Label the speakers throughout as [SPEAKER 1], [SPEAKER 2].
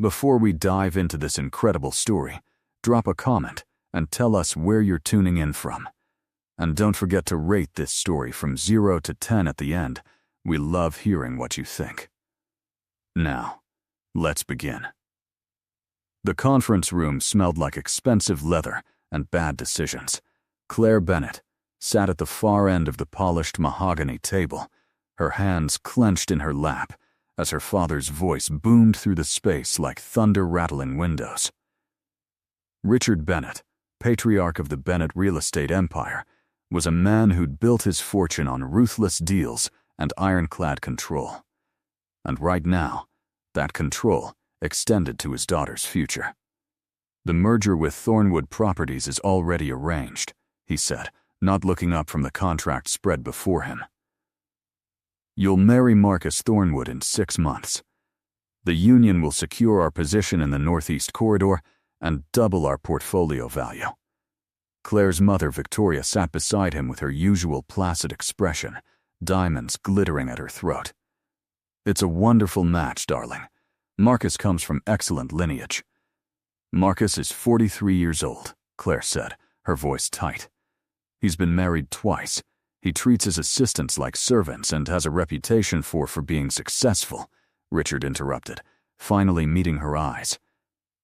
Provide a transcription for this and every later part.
[SPEAKER 1] Before we dive into this incredible story, drop a comment and tell us where you're tuning in from. And don't forget to rate this story from 0 to 10 at the end. We love hearing what you think. Now, let's begin. The conference room smelled like expensive leather and bad decisions. Claire Bennett sat at the far end of the polished mahogany table, her hands clenched in her lap as her father's voice boomed through the space like thunder rattling windows. Richard Bennett, patriarch of the Bennett real estate empire, was a man who'd built his fortune on ruthless deals and ironclad control. And right now, that control extended to his daughter's future. "The merger with Thornwood Properties is already arranged," he said, not looking up from the contract spread before him. "You'll marry Marcus Thornwood in 6 months. The union will secure our position in the Northeast Corridor and double our portfolio value." Claire's mother, Victoria, sat beside him with her usual placid expression, diamonds glittering at her throat. "It's a wonderful match, darling. Marcus comes from excellent lineage." "Marcus is 43 years old," Claire said, her voice tight. "He's been married twice. He treats his assistants like servants and has a reputation for being successful," Richard interrupted, finally meeting her eyes.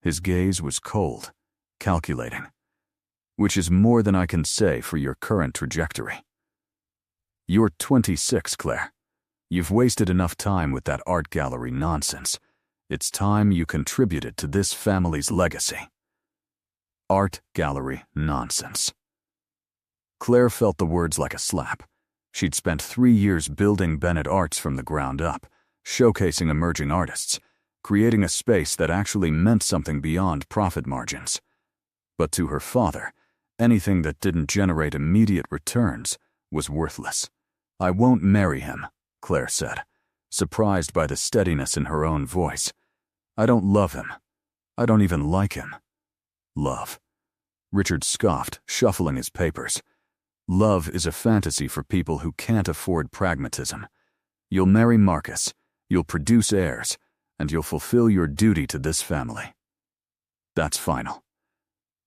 [SPEAKER 1] His gaze was cold, calculating. "Which is more than I can say for your current trajectory." "You're 26, Claire. You've wasted enough time with that art gallery nonsense. It's time you contributed to this family's legacy." Art gallery nonsense. Claire felt the words like a slap. She'd spent 3 years building Bennett Arts from the ground up, showcasing emerging artists, creating a space that actually meant something beyond profit margins. But to her father, anything that didn't generate immediate returns was worthless. "I won't marry him," Claire said, surprised by the steadiness in her own voice. "I don't love him. I don't even like him." "Love," Richard scoffed, shuffling his papers. "Love is a fantasy for people who can't afford pragmatism. You'll marry Marcus, you'll produce heirs, and you'll fulfill your duty to this family. That's final."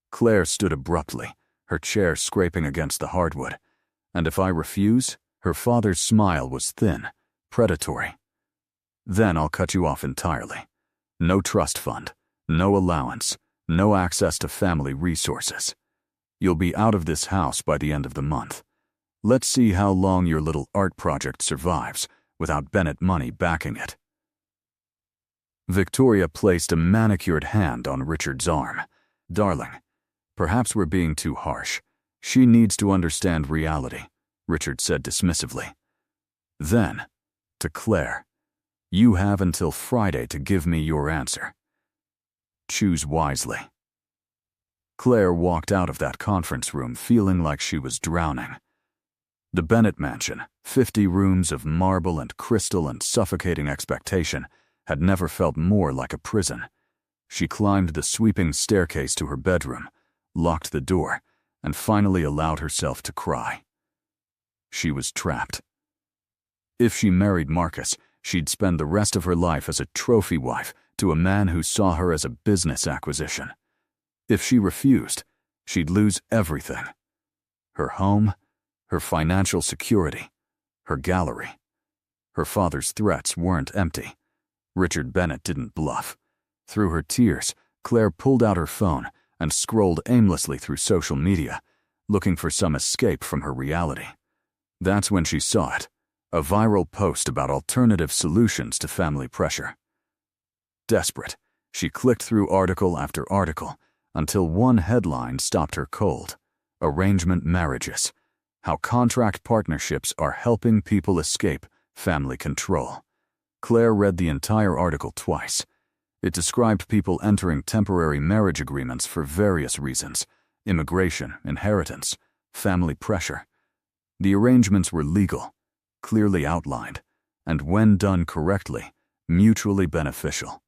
[SPEAKER 1] Claire stood abruptly, her chair scraping against the hardwood. "And if I refuse?" Her father's smile was thin, predatory. "Then I'll cut you off entirely. No trust fund, no allowance, no access to family resources. You'll be out of this house by the end of the month. Let's see how long your little art project survives without Bennett money backing it." Victoria placed a manicured hand on Richard's arm. "Darling, perhaps we're being too harsh. She needs to understand reality," Richard said dismissively. Then, to Claire, "You have until Friday to give me your answer. Choose wisely." Claire walked out of that conference room feeling like she was drowning. The Bennett mansion, 50 rooms of marble and crystal and suffocating expectation, had never felt more like a prison. She climbed the sweeping staircase to her bedroom, locked the door, and finally allowed herself to cry. She was trapped. If she married Marcus, she'd spend the rest of her life as a trophy wife to a man who saw her as a business acquisition. If she refused, she'd lose everything. Her home, her financial security, her gallery. Her father's threats weren't empty. Richard Bennett didn't bluff. Through her tears, Claire pulled out her phone and scrolled aimlessly through social media, looking for some escape from her reality. That's when she saw it, a viral post about alternative solutions to family pressure. Desperate, she clicked through article after article until one headline stopped her cold. Arrangement marriages. How contract partnerships are helping people escape family control. Claire read the entire article twice. It described people entering temporary marriage agreements for various reasons: immigration, inheritance, family pressure. The arrangements were legal, clearly outlined, and when done correctly, mutually beneficial.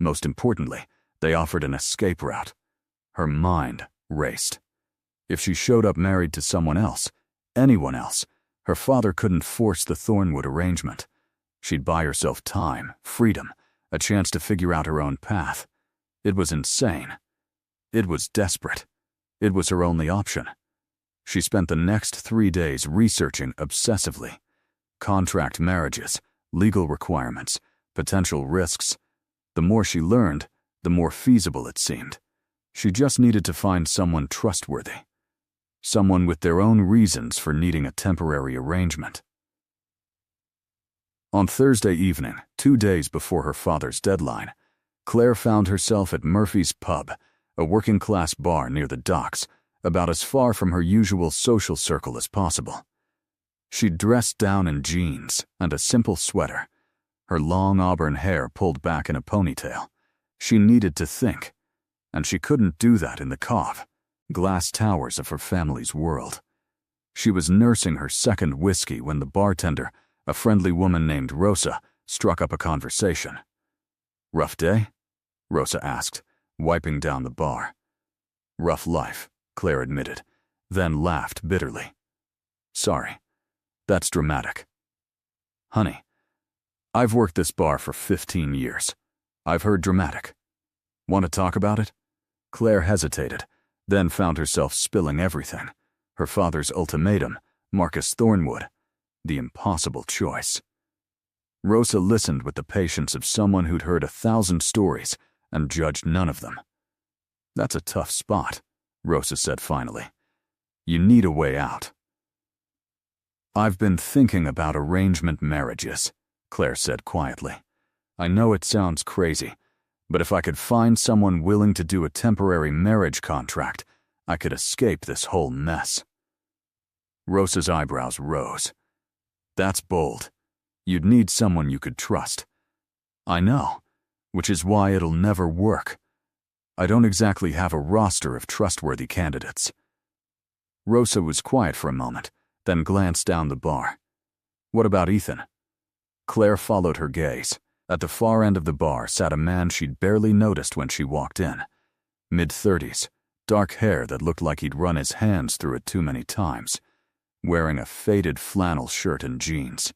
[SPEAKER 1] Most importantly, they offered an escape route. Her mind raced. If she showed up married to someone else, anyone else, her father couldn't force the Thornwood arrangement. She'd buy herself time, freedom, a chance to figure out her own path. It was insane. It was desperate. It was her only option. She spent the next 3 days researching obsessively. Contract marriages, legal requirements, potential risks. The more she learned, the more feasible it seemed. She just needed to find someone trustworthy. Someone with their own reasons for needing a temporary arrangement. On Thursday evening, 2 days before her father's deadline, Claire found herself at Murphy's Pub, a working-class bar near the docks, about as far from her usual social circle as possible. She'd dressed down in jeans and a simple sweater, her long auburn hair pulled back in a ponytail. She needed to think, and she couldn't do that in the cove, glass towers of her family's world. She was nursing her second whiskey when the bartender, a friendly woman named Rosa, struck up a conversation. "Rough day?" Rosa asked, wiping down the bar. "Rough life," Claire admitted, then laughed bitterly. "Sorry, that's dramatic. Honey, I've worked this bar for 15 years. I've heard dramatic. Want to talk about it?" Claire hesitated, then found herself spilling everything. Her father's ultimatum, Marcus Thornwood, the impossible choice. Rosa listened with the patience of someone who'd heard 1,000 stories and judged none of them. "That's a tough spot," Rosa said finally. "You need a way out." "I've been thinking about arrangement marriages," Claire said quietly. "I know it sounds crazy, but if I could find someone willing to do a temporary marriage contract, I could escape this whole mess." Rosa's eyebrows rose. "That's bold. You'd need someone you could trust." "I know, which is why it'll never work. I don't exactly have a roster of trustworthy candidates." Rosa was quiet for a moment, then glanced down the bar. "What about Ethan?" Claire followed her gaze. At the far end of the bar sat a man she'd barely noticed when she walked in. Mid-30s, dark hair that looked like he'd run his hands through it too many times, wearing a faded flannel shirt and jeans.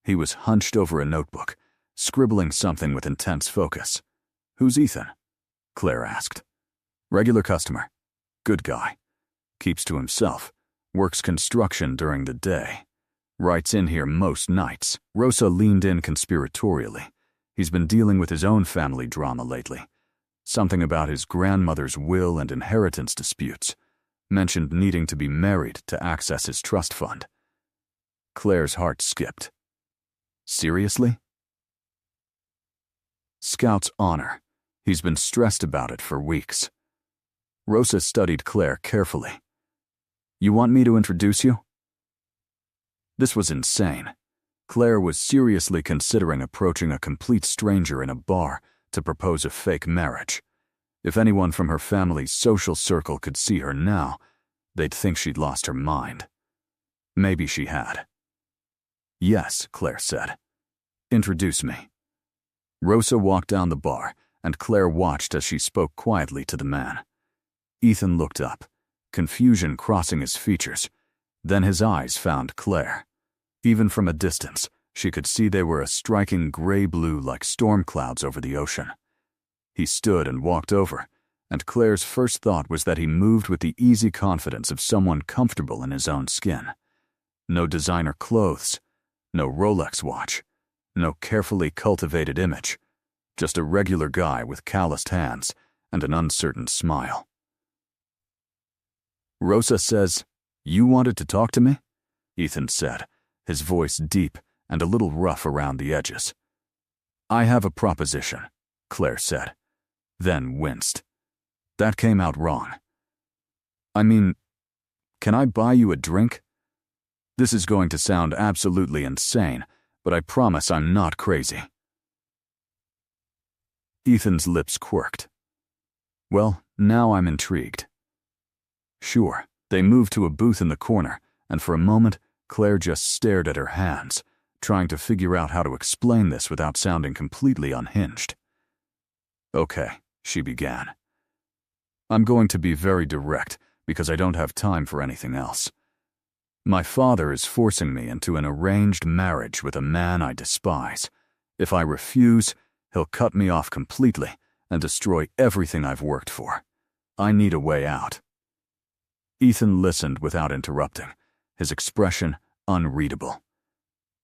[SPEAKER 1] He was hunched over a notebook, scribbling something with intense focus. "Who's Ethan?" Claire asked. "Regular customer. Good guy. Keeps to himself. Works construction during the day. Writes in here most nights." Rosa leaned in conspiratorially. "He's been dealing with his own family drama lately. Something about his grandmother's will and inheritance disputes. Mentioned needing to be married to access his trust fund." Claire's heart skipped. "Seriously?" "Scout's honor. He's been stressed about it for weeks." Rosa studied Claire carefully. "You want me to introduce you?" This was insane. Claire was seriously considering approaching a complete stranger in a bar to propose a fake marriage. If anyone from her family's social circle could see her now, they'd think she'd lost her mind. Maybe she had. "Yes," Claire said. "Introduce me." Rosa walked down the bar, and Claire watched as she spoke quietly to the man. Ethan looked up, confusion crossing his features. Then his eyes found Claire. Even from a distance, she could see they were a striking gray-blue like storm clouds over the ocean. He stood and walked over, and Claire's first thought was that he moved with the easy confidence of someone comfortable in his own skin. No designer clothes, no Rolex watch, no carefully cultivated image, just a regular guy with calloused hands and an uncertain smile. "Rosa says, you wanted to talk to me?" Ethan said, his voice deep and a little rough around the edges. "I have a proposition," Claire said, then winced. That came out wrong. "I mean, can I buy you a drink? This is going to sound absolutely insane, but I promise I'm not crazy." Ethan's lips quirked. "Well, now I'm intrigued." "Sure." They moved to a booth in the corner, and for a moment, Claire just stared at her hands, trying to figure out how to explain this without sounding completely unhinged. "Okay," she began. "I'm going to be very direct because I don't have time for anything else. My father is forcing me into an arranged marriage with a man I despise. If I refuse, He'll cut me off completely and destroy everything I've worked for. I need a way out." Ethan listened without interrupting, his expression unreadable.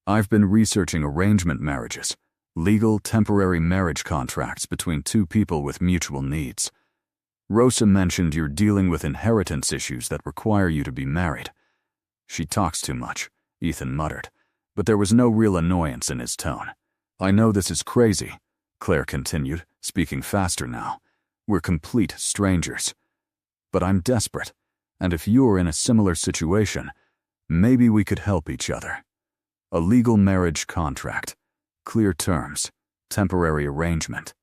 [SPEAKER 1] "I've been researching arrangement marriages, legal temporary marriage contracts between two people with mutual needs. Rosa mentioned you're dealing with inheritance issues that require you to be married." "She talks too much," Ethan muttered, but there was no real annoyance in his tone. "I know this is crazy," Claire continued, speaking faster now. "We're complete strangers. But I'm desperate, and if you're in a similar situation, maybe we could help each other. A legal marriage contract, clear terms, temporary arrangement.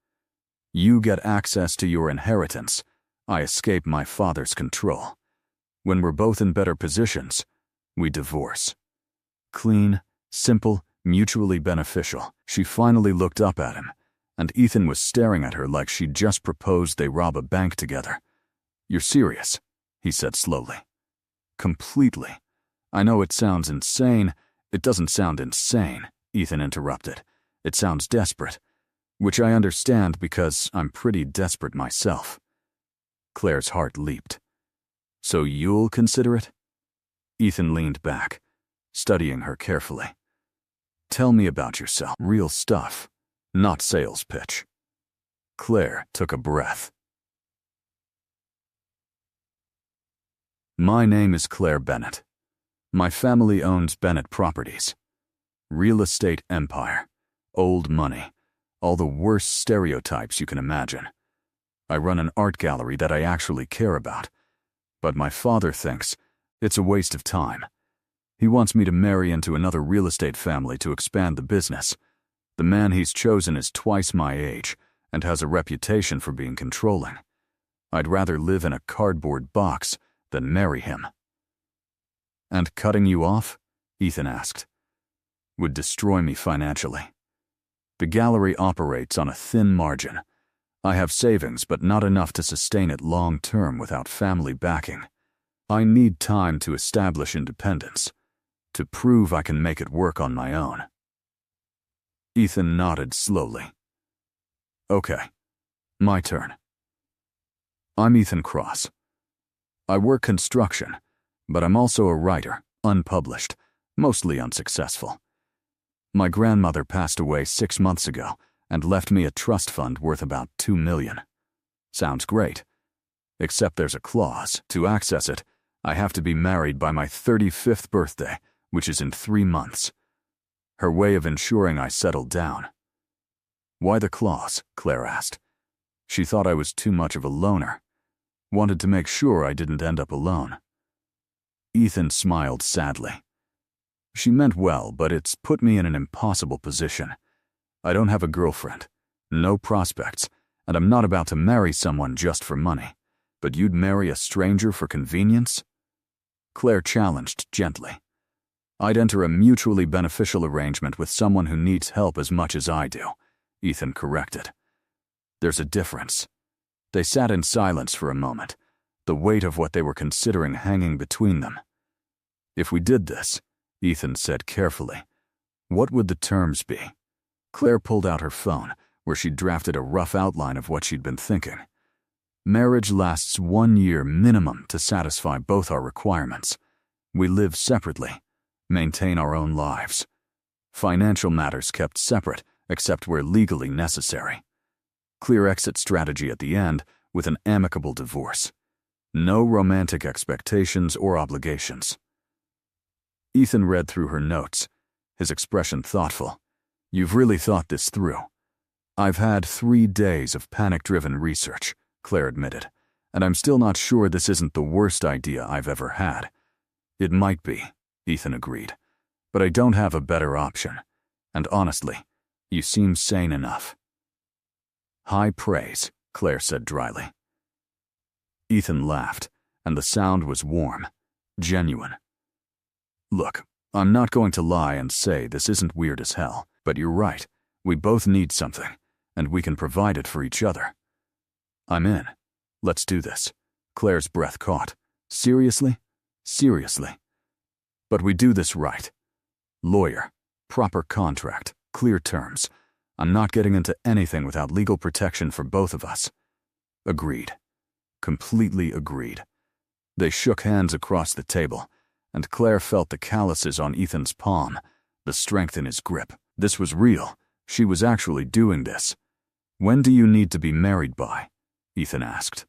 [SPEAKER 1] You get access to your inheritance. I escape my father's control. When we're both in better positions, we divorce. Clean, simple, mutually beneficial." She finally looked up at him, and Ethan was staring at her like she'd just proposed they rob a bank together. "You're serious," he said slowly. "Completely. I know it sounds insane." "It doesn't sound insane," Ethan interrupted. "It sounds desperate, which I understand because I'm pretty desperate myself." Claire's heart leaped. "So you'll consider it?" Ethan leaned back, studying her carefully. "Tell me about yourself. Real stuff, not sales pitch." Claire took a breath. "My name is Claire Bennett. My family owns Bennett Properties. Real estate empire, old money, all the worst stereotypes you can imagine. I run an art gallery that I actually care about, but my father thinks it's a waste of time. He wants me to marry into another real estate family to expand the business. The man he's chosen is twice my age and has a reputation for being controlling. I'd rather live in a cardboard box than marry him." "And cutting you off?" Ethan asked. "Would destroy me financially. The gallery operates on a thin margin. I have savings, but not enough to sustain it long-term without family backing. I need time to establish independence, to prove I can make it work on my own." Ethan nodded slowly. "Okay, my turn. I'm Ethan Cross. I work construction, but I'm also a writer, unpublished, mostly unsuccessful. My grandmother passed away 6 months ago and left me a trust fund worth about $2 million. Sounds great. Except there's a clause. To access it, I have to be married by my 35th birthday, which is in 3 months. Her way of ensuring I settled down." "Why the clause?" Claire asked. She thought I was too much of a loner. Wanted to make sure I didn't end up alone. Ethan smiled sadly. "She meant well, but it's put me in an impossible position. I don't have a girlfriend, no prospects, and I'm not about to marry someone just for money. But you'd marry a stranger for convenience?" Claire challenged gently. "I'd enter a mutually beneficial arrangement with someone who needs help as much as I do," Ethan corrected. "There's a difference." They sat in silence for a moment, the weight of what they were considering hanging between them. "If we did this," Ethan said carefully, "what would the terms be?" Claire pulled out her phone, where she'd drafted a rough outline of what she'd been thinking. "Marriage lasts 1 year minimum to satisfy both our requirements. We live separately, maintain our own lives. Financial matters kept separate, except where legally necessary. Clear exit strategy at the end with an amicable divorce. No romantic expectations or obligations." Ethan read through her notes, his expression thoughtful. "You've really thought this through." "I've had 3 days of panic-driven research," Claire admitted, "and I'm still not sure this isn't the worst idea I've ever had." "It might be," Ethan agreed, "but I don't have a better option. And honestly, you seem sane enough." "High praise," Claire said dryly. Ethan laughed, and the sound was warm, genuine. "Look, I'm not going to lie and say this isn't weird as hell, but you're right. We both need something, and we can provide it for each other. I'm in. Let's do this." Claire's breath caught. "Seriously? Seriously. But we do this right. Lawyer, proper contract, clear terms. I'm not getting into anything without legal protection for both of us. Agreed. Completely agreed. They shook hands across the table, and Claire felt the calluses on Ethan's palm, the strength in his grip. This was real. She was actually doing this. When do you need to be married by? Ethan asked.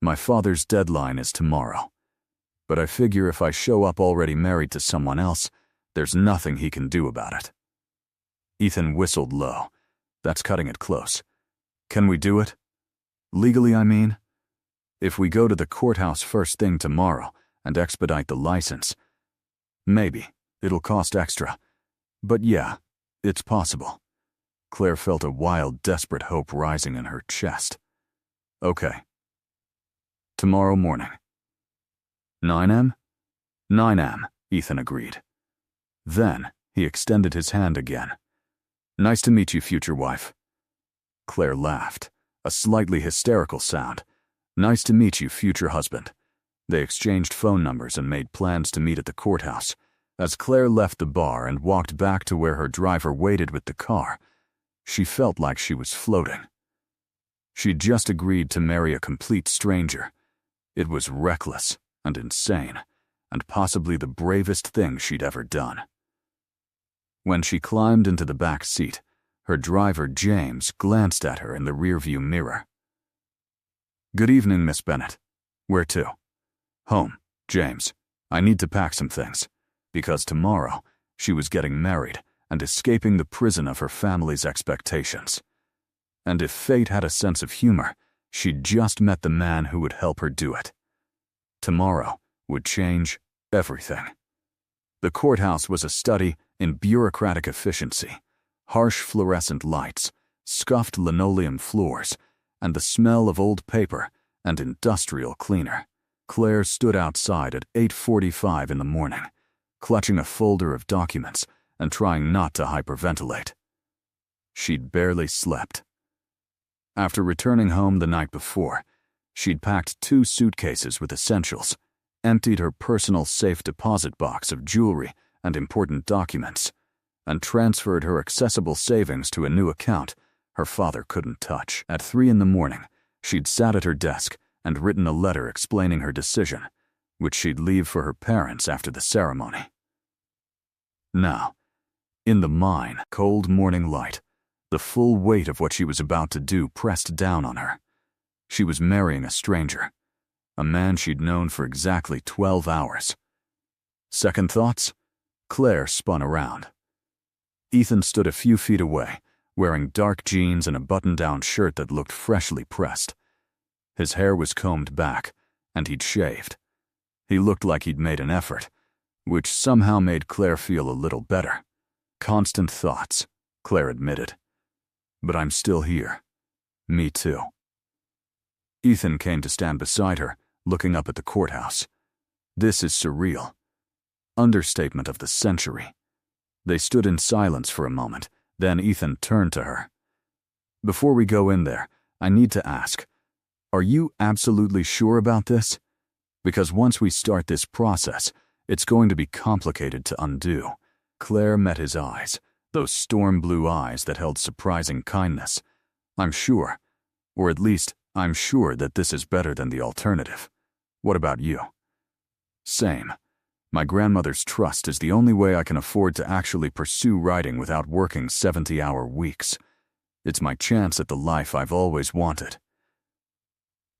[SPEAKER 1] My father's deadline is tomorrow. But I figure if I show up already married to someone else, there's nothing he can do about it. Ethan whistled low. That's cutting it close. Can we do it? Legally, I mean? If we go to the courthouse first thing tomorrow and expedite the license, maybe. It'll cost extra. But yeah, it's possible. Claire felt a wild, desperate hope rising in her chest. Okay. Tomorrow morning. 9 a.m.? 9 a.m., Ethan agreed. Then, he extended his hand again. Nice to meet you, future wife. Claire laughed, a slightly hysterical sound. Nice to meet you, future husband. They exchanged phone numbers and made plans to meet at the courthouse. As Claire left the bar and walked back to where her driver waited with the car, she felt like she was floating. She'd just agreed to marry a complete stranger. It was reckless and insane, and possibly the bravest thing she'd ever done. When she climbed into the back seat, her driver, James, glanced at her in the rearview mirror. Good evening, Miss Bennett. Where to? Home, James. I need to pack some things. Because tomorrow, she was getting married and escaping the prison of her family's expectations. And if fate had a sense of humor, she'd just met the man who would help her do it. Tomorrow would change everything. The courthouse was a study in bureaucratic efficiency, harsh fluorescent lights, scuffed linoleum floors, and the smell of old paper and industrial cleaner. Claire stood outside at 8:45 in the morning, clutching a folder of documents and trying not to hyperventilate. She'd barely slept. After returning home the night before, she'd packed 2 suitcases with essentials, emptied her personal safe deposit box of jewelry and important documents, and transferred her accessible savings to a new account her father couldn't touch. At 3 in the morning, she'd sat at her desk and written a letter explaining her decision, which she'd leave for her parents after the ceremony. Now, in the mine, cold morning light, the full weight of what she was about to do pressed down on her. She was marrying a stranger, a man she'd known for exactly 12 hours. Second thoughts? Claire spun around. Ethan stood a few feet away, wearing dark jeans and a button-down shirt that looked freshly pressed. His hair was combed back, and he'd shaved. He looked like he'd made an effort, which somehow made Claire feel a little better. Constant thoughts, Claire admitted. But I'm still here. Me too. Ethan came to stand beside her, looking up at the courthouse. This is surreal. Understatement of the century. They stood in silence for a moment, then Ethan turned to her. Before we go in there, I need to ask, are you absolutely sure about this? Because once we start this process, it's going to be complicated to undo. Claire met his eyes, those storm blue eyes that held surprising kindness. I'm sure, or at least I'm sure that this is better than the alternative. What about you? Same. My grandmother's trust is the only way I can afford to actually pursue writing without working 70-hour weeks. It's my chance at the life I've always wanted.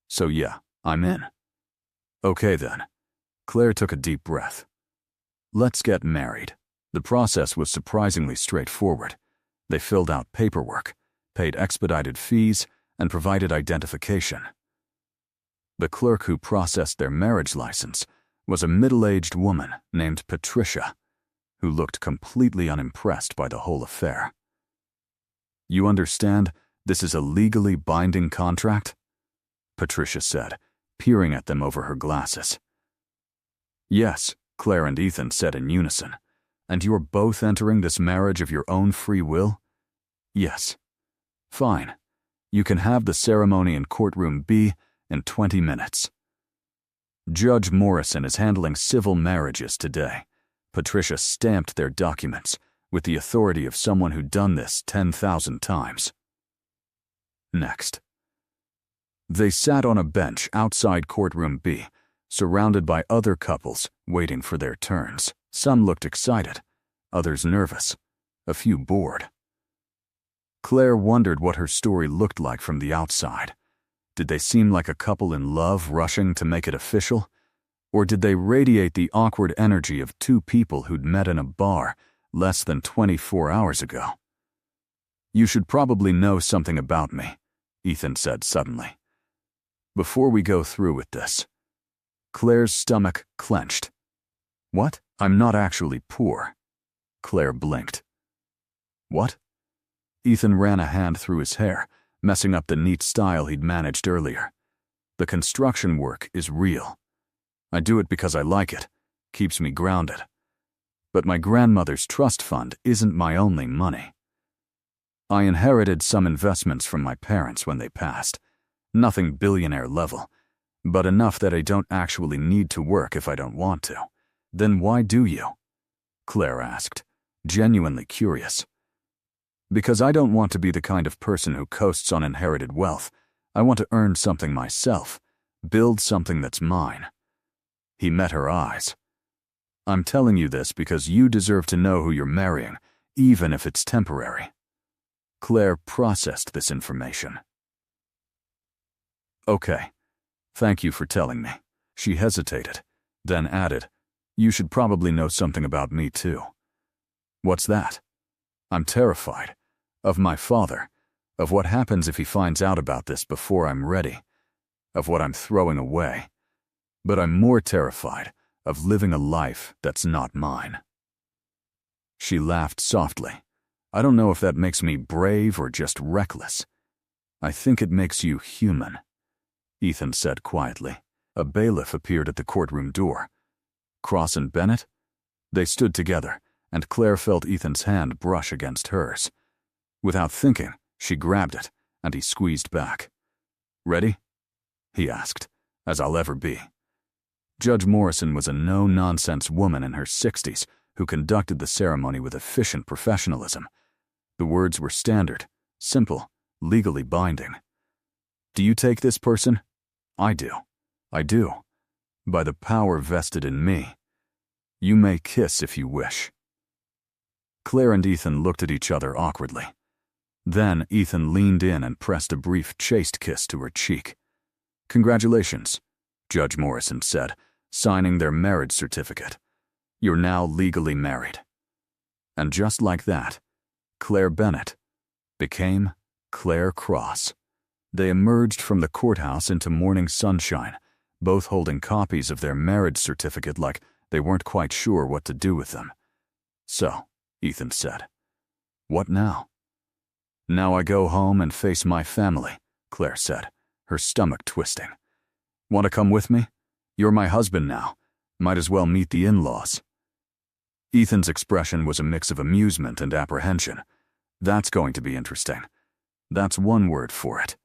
[SPEAKER 1] So yeah, I'm in. Okay then. Claire took a deep breath. Let's get married. The process was surprisingly straightforward. They filled out paperwork, paid expedited fees, and provided identification. The clerk who processed their marriage license was a middle-aged woman named Patricia, who looked completely unimpressed by the whole affair. You understand, this is a legally binding contract? Patricia said, peering at them over her glasses. Yes, Claire and Ethan said in unison. And you're both entering this marriage of your own free will? Yes. Fine. You can have the ceremony in courtroom B in 20 minutes. Judge Morrison is handling civil marriages today. Patricia stamped their documents, with the authority of someone who'd done this 10,000 times. Next. They sat on a bench outside courtroom B, surrounded by other couples waiting for their turns. Some looked excited, others nervous, a few bored. Claire wondered what her story looked like from the outside. Did they seem like a couple in love rushing to make it official? Or did they radiate the awkward energy of two people who'd met in a bar less than 24 hours ago? "You should probably know something about me," Ethan said suddenly. "Before we go through with this." Claire's stomach clenched. "What? I'm not actually poor." Claire blinked. "What?" Ethan ran a hand through his hair, messing up the neat style he'd managed earlier. "The construction work is real. I do it because I like it, keeps me grounded. But my grandmother's trust fund isn't my only money. I inherited some investments from my parents when they passed. Nothing billionaire level, but enough that I don't actually need to work if I don't want to." "Then why do you?" Claire asked, genuinely curious. "Because I don't want to be the kind of person who coasts on inherited wealth. I want to earn something myself, build something that's mine." He met her eyes. "I'm telling you this because you deserve to know who you're marrying, even if it's temporary." Claire processed this information. "Okay. Thank you for telling me." She hesitated, then added, "You should probably know something about me too." "What's that?" "I'm terrified. Of my father. Of what happens if he finds out about this before I'm ready. Of what I'm throwing away. But I'm more terrified of living a life that's not mine." She laughed softly. "I don't know if that makes me brave or just reckless. I think it makes you human," Ethan said quietly. A bailiff appeared at the courtroom door. Cross and Bennett? They stood together, and Claire felt Ethan's hand brush against hers. Without thinking, she grabbed it, and he squeezed back. "Ready?" he asked, "as I'll ever be." Judge Morrison was a no-nonsense woman in her 60s who conducted the ceremony with efficient professionalism. The words were standard, simple, legally binding. "Do you take this person?" "I do. I do. By the power vested in me. You may kiss if you wish." Claire and Ethan looked at each other awkwardly. Then Ethan leaned in and pressed a brief, chaste kiss to her cheek. "Congratulations," Judge Morrison said, signing their marriage certificate. "You're now legally married." And just like that, Claire Bennett became Claire Cross. They emerged from the courthouse into morning sunshine, both holding copies of their marriage certificate like they weren't quite sure what to do with them. "So," Ethan said, "what now?" "Now I go home and face my family," Claire said, her stomach twisting. "Want to come with me? You're my husband now. Might as well meet the in-laws." Ethan's expression was a mix of amusement and apprehension. "That's going to be interesting. That's one word for it."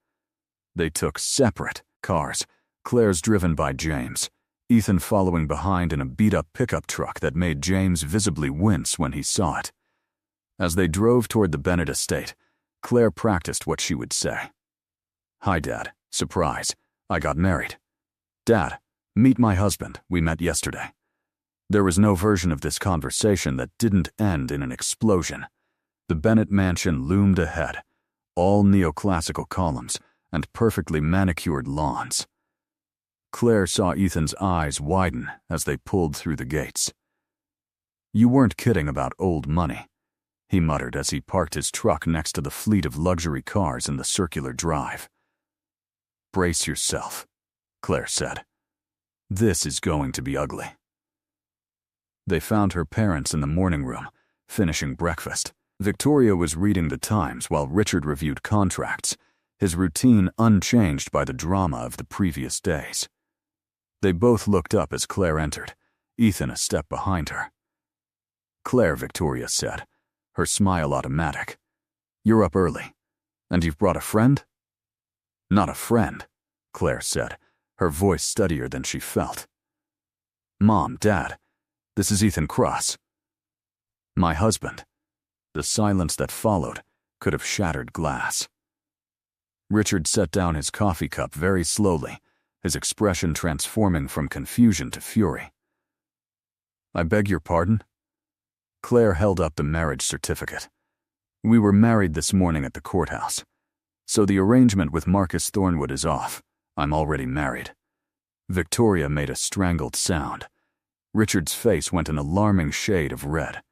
[SPEAKER 1] They took separate cars, Claire's driven by James, Ethan following behind in a beat-up pickup truck that made James visibly wince when he saw it. As they drove toward the Bennett estate, Claire practiced what she would say. "Hi, Dad. Surprise. I got married." "Dad, meet my husband. We met yesterday." There was no version of this conversation that didn't end in an explosion. The Bennett mansion loomed ahead, all neoclassical columns and perfectly manicured lawns. Claire saw Ethan's eyes widen as they pulled through the gates. "You weren't kidding about old money," he muttered as he parked his truck next to the fleet of luxury cars in the circular drive. "Brace yourself," Claire said. "This is going to be ugly." They found her parents in the morning room, finishing breakfast. Victoria was reading the Times while Richard reviewed contracts, his routine unchanged by the drama of the previous days. They both looked up as Claire entered, Ethan a step behind her. "Claire," Victoria said, her smile automatic. "You're up early. And you've brought a friend?" "Not a friend," Claire said, her voice steadier than she felt. "Mom, Dad, this is Ethan Cross." "My husband." The silence that followed could have shattered glass. Richard set down his coffee cup very slowly, his expression transforming from confusion to fury. "I beg your pardon?" Claire held up the marriage certificate. "We were married this morning at the courthouse. So the arrangement with Marcus Thornwood is off. I'm already married." Victoria made a strangled sound. Richard's face went an alarming shade of red.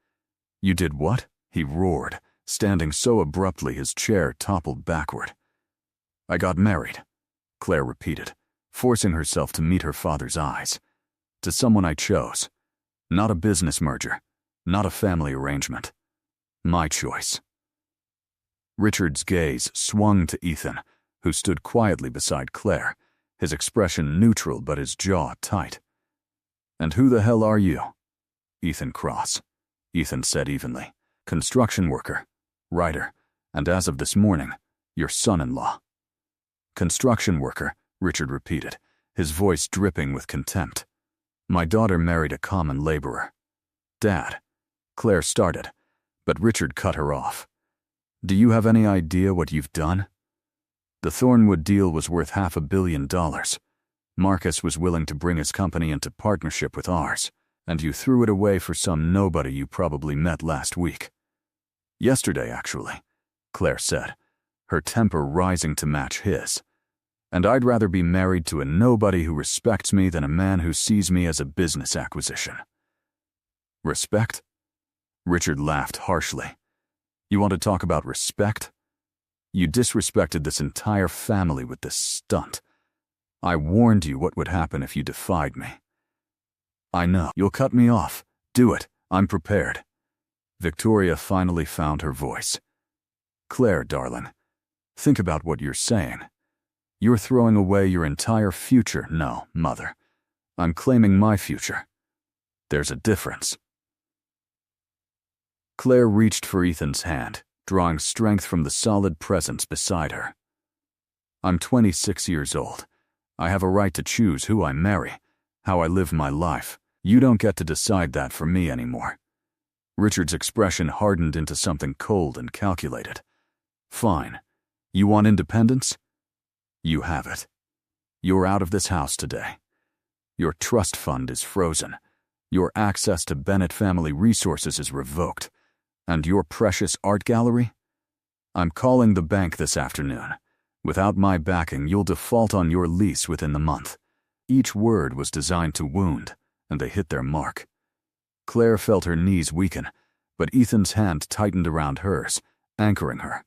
[SPEAKER 1] "You did what?" he roared, standing so abruptly his chair toppled backward. "I got married," Claire repeated, forcing herself to meet her father's eyes. "To someone I chose. Not a business merger, not a family arrangement. My choice." Richard's gaze swung to Ethan, who stood quietly beside Claire, his expression neutral but his jaw tight. "And who the hell are you?" "Ethan Cross," Ethan said evenly. "Construction worker, writer, and as of this morning, your son-in-law." "Construction worker," Richard repeated, his voice dripping with contempt. "My daughter married a common laborer." "Dad," Claire started, but Richard cut her off. "Do you have any idea what you've done? The Thornwood deal was worth $500 million. Marcus was willing to bring his company into partnership with ours, and you threw it away for some nobody you probably met last week." "Yesterday, actually," Claire said, her temper rising to match his. "And I'd rather be married to a nobody who respects me than a man who sees me as a business acquisition." "Respect?" Richard laughed harshly. "You want to talk about respect? You disrespected this entire family with this stunt. I warned you what would happen if you defied me." "I know. You'll cut me off. Do it. I'm prepared." Victoria finally found her voice. "Claire, darling, think about what you're saying. You're throwing away your entire future." "No, Mother. I'm claiming my future. There's a difference." Claire reached for Ethan's hand, drawing strength from the solid presence beside her. "I'm 26 years old. I have a right to choose who I marry, how I live my life. You don't get to decide that for me anymore." Richard's expression hardened into something cold and calculated. "Fine. You want independence? You have it. You're out of this house today. Your trust fund is frozen. Your access to Bennett family resources is revoked. And your precious art gallery? I'm calling the bank this afternoon. Without my backing, you'll default on your lease within the month." Each word was designed to wound, and they hit their mark. Claire felt her knees weaken, but Ethan's hand tightened around hers, anchoring her.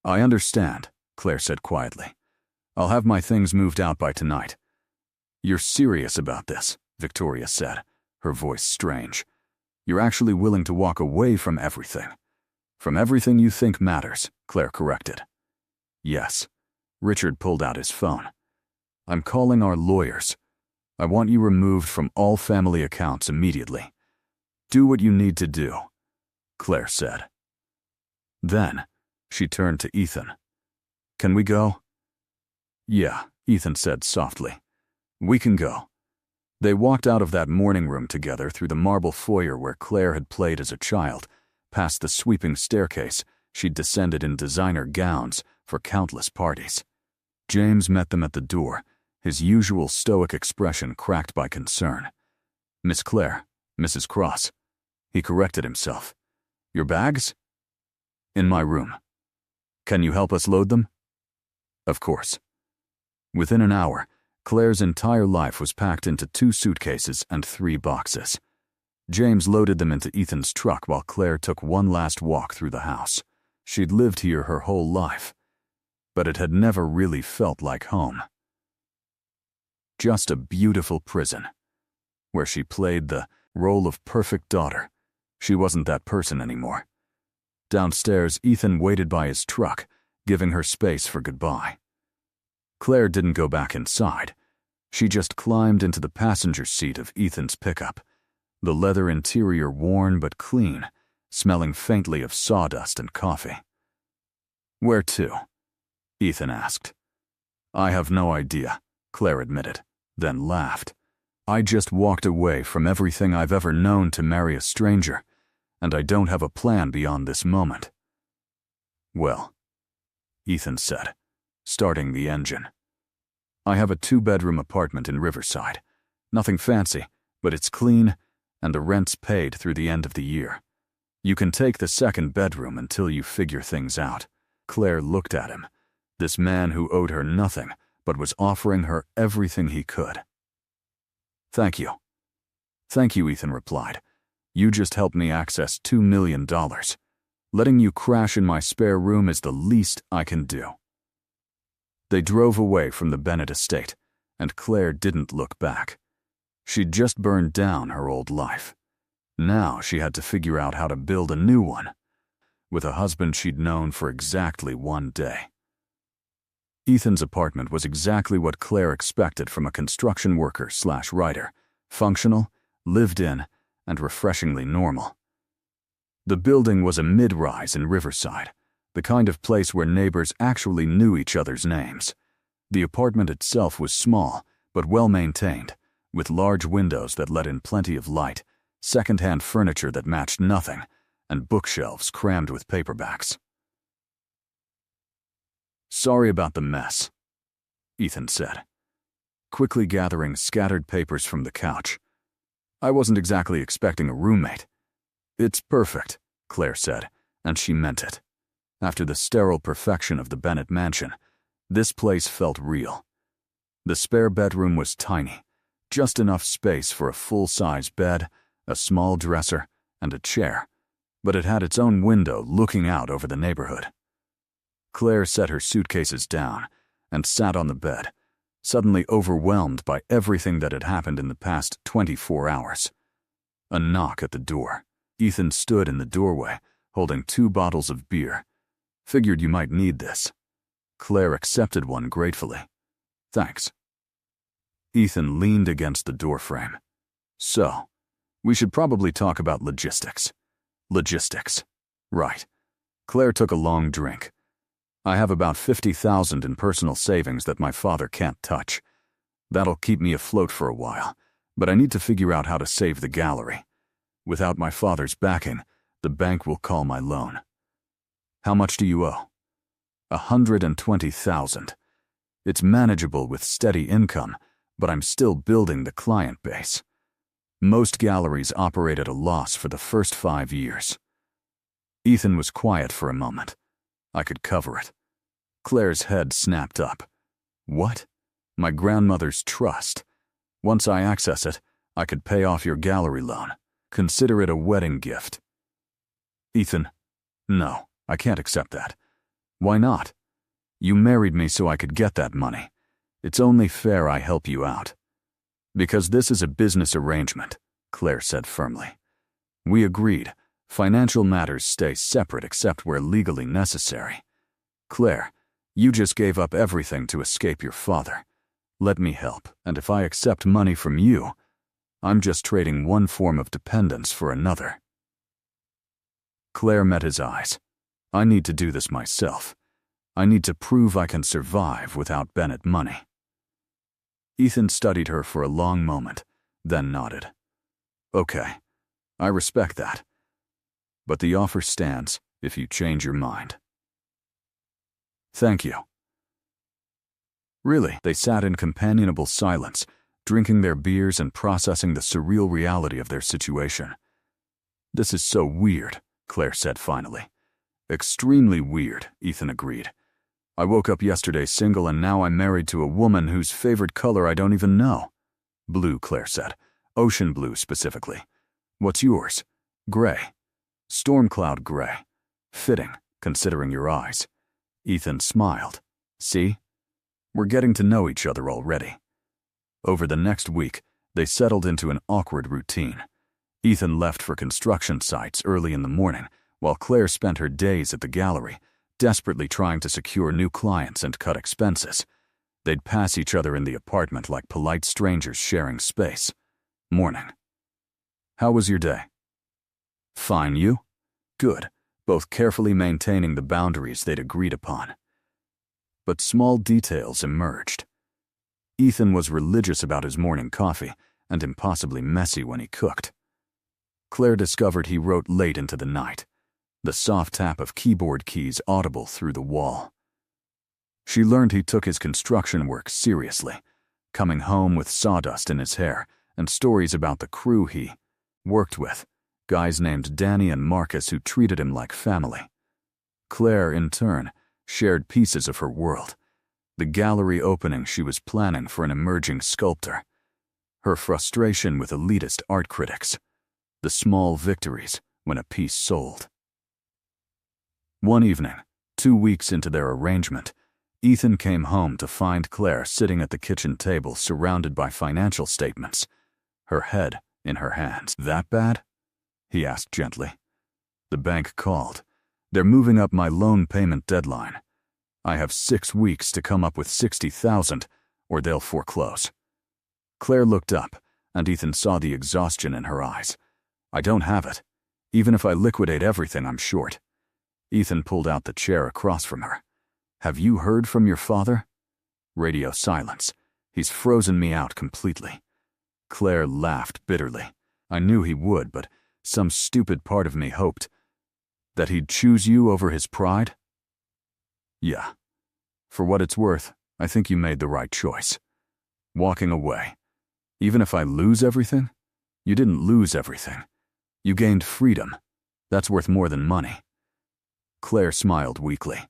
[SPEAKER 1] "I understand," Claire said quietly. "I'll have my things moved out by tonight." "You're serious about this," Victoria said, her voice strange. "You're actually willing to walk away from everything." "From everything you think matters," Claire corrected. "Yes." Richard pulled out his phone. "I'm calling our lawyers. I want you removed from all family accounts immediately. Do what you need to do," Claire said. Then, she turned to Ethan. "Can we go?" "Yeah," Ethan said softly. "We can go." They walked out of that morning room together through the marble foyer where Claire had played as a child, past the sweeping staircase she'd descended in designer gowns for countless parties. James met them at the door, his usual stoic expression cracked by concern. "Miss Claire, Mrs. Cross." He corrected himself. "Your bags?" "In my room." "Can you help us load them?" "Of course." Within an hour, Claire's entire life was packed into 2 suitcases and 3 boxes. James loaded them into Ethan's truck while Claire took one last walk through the house. She'd lived here her whole life, but it had never really felt like home. Just a beautiful prison, where she played the role of perfect daughter. She wasn't that person anymore. Downstairs, Ethan waited by his truck, giving her space for goodbye. Claire didn't go back inside. She just climbed into the passenger seat of Ethan's pickup, the leather interior worn but clean, smelling faintly of sawdust and coffee. "Where to?" Ethan asked. "I have no idea," Claire admitted, then laughed. "I just walked away from everything I've ever known to marry a stranger, and I don't have a plan beyond this moment." "Well," Ethan said, starting the engine. "I have a 2-bedroom apartment in Riverside. Nothing fancy, but it's clean, and the rent's paid through the end of the year. You can take the 2nd bedroom until you figure things out." Claire looked at him, this man who owed her nothing but was offering her everything he could. "Thank you." "Thank you," Ethan replied. "You just helped me access $2 million. Letting you crash in my spare room is the least I can do." They drove away from the Bennett estate, and Claire didn't look back. She'd just burned down her old life. Now she had to figure out how to build a new one, with a husband she'd known for exactly 1 day. Ethan's apartment was exactly what Claire expected from a construction worker/writer: functional, lived in, and refreshingly normal. The building was a mid-rise in Riverside, the kind of place where neighbors actually knew each other's names. The apartment itself was small, but well-maintained, with large windows that let in plenty of light, second-hand furniture that matched nothing, and bookshelves crammed with paperbacks. "Sorry about the mess," Ethan said, quickly gathering scattered papers from the couch. "I wasn't exactly expecting a roommate." "It's perfect," Claire said, and she meant it. After the sterile perfection of the Bennett mansion, this place felt real. The spare bedroom was tiny, just enough space for a full-size bed, a small dresser, and a chair, but it had its own window looking out over the neighborhood. Claire set her suitcases down and sat on the bed, suddenly overwhelmed by everything that had happened in the past 24 hours. A knock at the door. Ethan stood in the doorway, holding 2 bottles of beer. "Figured you might need this." Claire accepted one gratefully. "Thanks." Ethan leaned against the doorframe. "So, we should probably talk about logistics." "Logistics. Right." Claire took a long drink. "I have about $50,000 in personal savings that my father can't touch. That'll keep me afloat for a while, but I need to figure out how to save the gallery. Without my father's backing, the bank will call my loan." "How much do you owe?" $120,000. It's manageable with steady income, but I'm still building the client base. Most galleries operate at a loss for the first 5 years. Ethan was quiet for a moment. "I could cover it." Claire's head snapped up. "What?" "My grandmother's trust. Once I access it, I could pay off your gallery loan. Consider it a wedding gift." "Ethan, no, I can't accept that." "Why not?" "You married me so I could get that money. It's only fair I help you out." "Because this is a business arrangement," Claire said firmly. "We agreed. Financial matters stay separate except where legally necessary. Claire, you just gave up everything to escape your father. Let me help, and if I accept money from you, I'm just trading one form of dependence for another." Claire met his eyes. "I need to do this myself. I need to prove I can survive without Bennett money." Ethan studied her for a long moment, then nodded. "Okay, I respect that. But the offer stands if you change your mind." "Thank you." Really, they sat in companionable silence, drinking their beers and processing the surreal reality of their situation. "This is so weird," Claire said finally. "Extremely weird," Ethan agreed. "I woke up yesterday single and now I'm married to a woman whose favorite color I don't even know." "Blue," Claire said. "Ocean blue, specifically. What's yours?" "Gray." "Storm cloud gray. Fitting, considering your eyes." Ethan smiled. "See? We're getting to know each other already." Over the next week, they settled into an awkward routine. Ethan left for construction sites early in the morning, while Claire spent her days at the gallery, desperately trying to secure new clients and cut expenses. They'd pass each other in the apartment like polite strangers sharing space. Morning. "How was your day?" "Fine, you?" "Good," both carefully maintaining the boundaries they'd agreed upon. But small details emerged. Ethan was religious about his morning coffee and impossibly messy when he cooked. Claire discovered he wrote late into the night, the soft tap of keyboard keys audible through the wall. She learned he took his construction work seriously, coming home with sawdust in his hair and stories about the crew he worked with, guys named Danny and Marcus who treated him like family. Claire, in turn, shared pieces of her world, the gallery opening she was planning for an emerging sculptor, her frustration with elitist art critics, the small victories when a piece sold. One evening, 2 weeks into their arrangement, Ethan came home to find Claire sitting at the kitchen table surrounded by financial statements, her head in her hands. "That bad?" he asked gently. "The bank called. They're moving up my loan payment deadline. I have 6 weeks to come up with $60,000 or they'll foreclose." Claire looked up, and Ethan saw the exhaustion in her eyes. "I don't have it. Even if I liquidate everything, I'm short." Ethan pulled out the chair across from her. "Have you heard from your father?" Radio silence. "He's frozen me out completely." Claire laughed bitterly. "I knew he would, but some stupid part of me hoped that he'd choose you over his pride." "Yeah. For what it's worth, I think you made the right choice. Walking away. Even if I lose everything?" "You didn't lose everything. You gained freedom. That's worth more than money." Claire smiled weakly.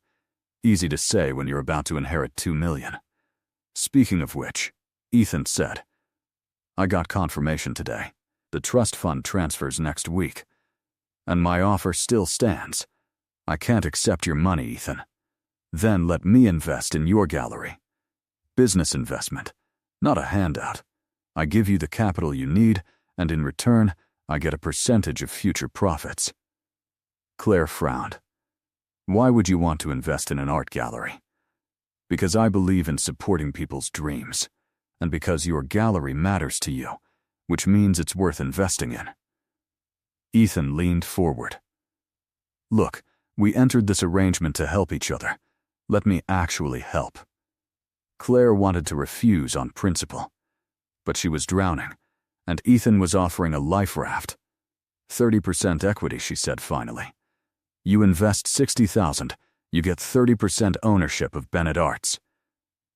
[SPEAKER 1] "Easy to say when you're about to inherit $2 million. Speaking of which," Ethan said, "I got confirmation today. The trust fund transfers next week. And my offer still stands. I can't accept your money, Ethan. Then let me invest in your gallery. Business investment, not a handout. I give you the capital you need, and in return, I get a percentage of future profits." Claire frowned. "Why would you want to invest in an art gallery?" "Because I believe in supporting people's dreams, and because your gallery matters to you, which means it's worth investing in." Ethan leaned forward. "Look, we entered this arrangement to help each other. Let me actually help." Claire wanted to refuse on principle, but she was drowning, and Ethan was offering a life raft. 30% equity, she said finally. "You invest $60,000, you get 30% ownership of Bennett Arts."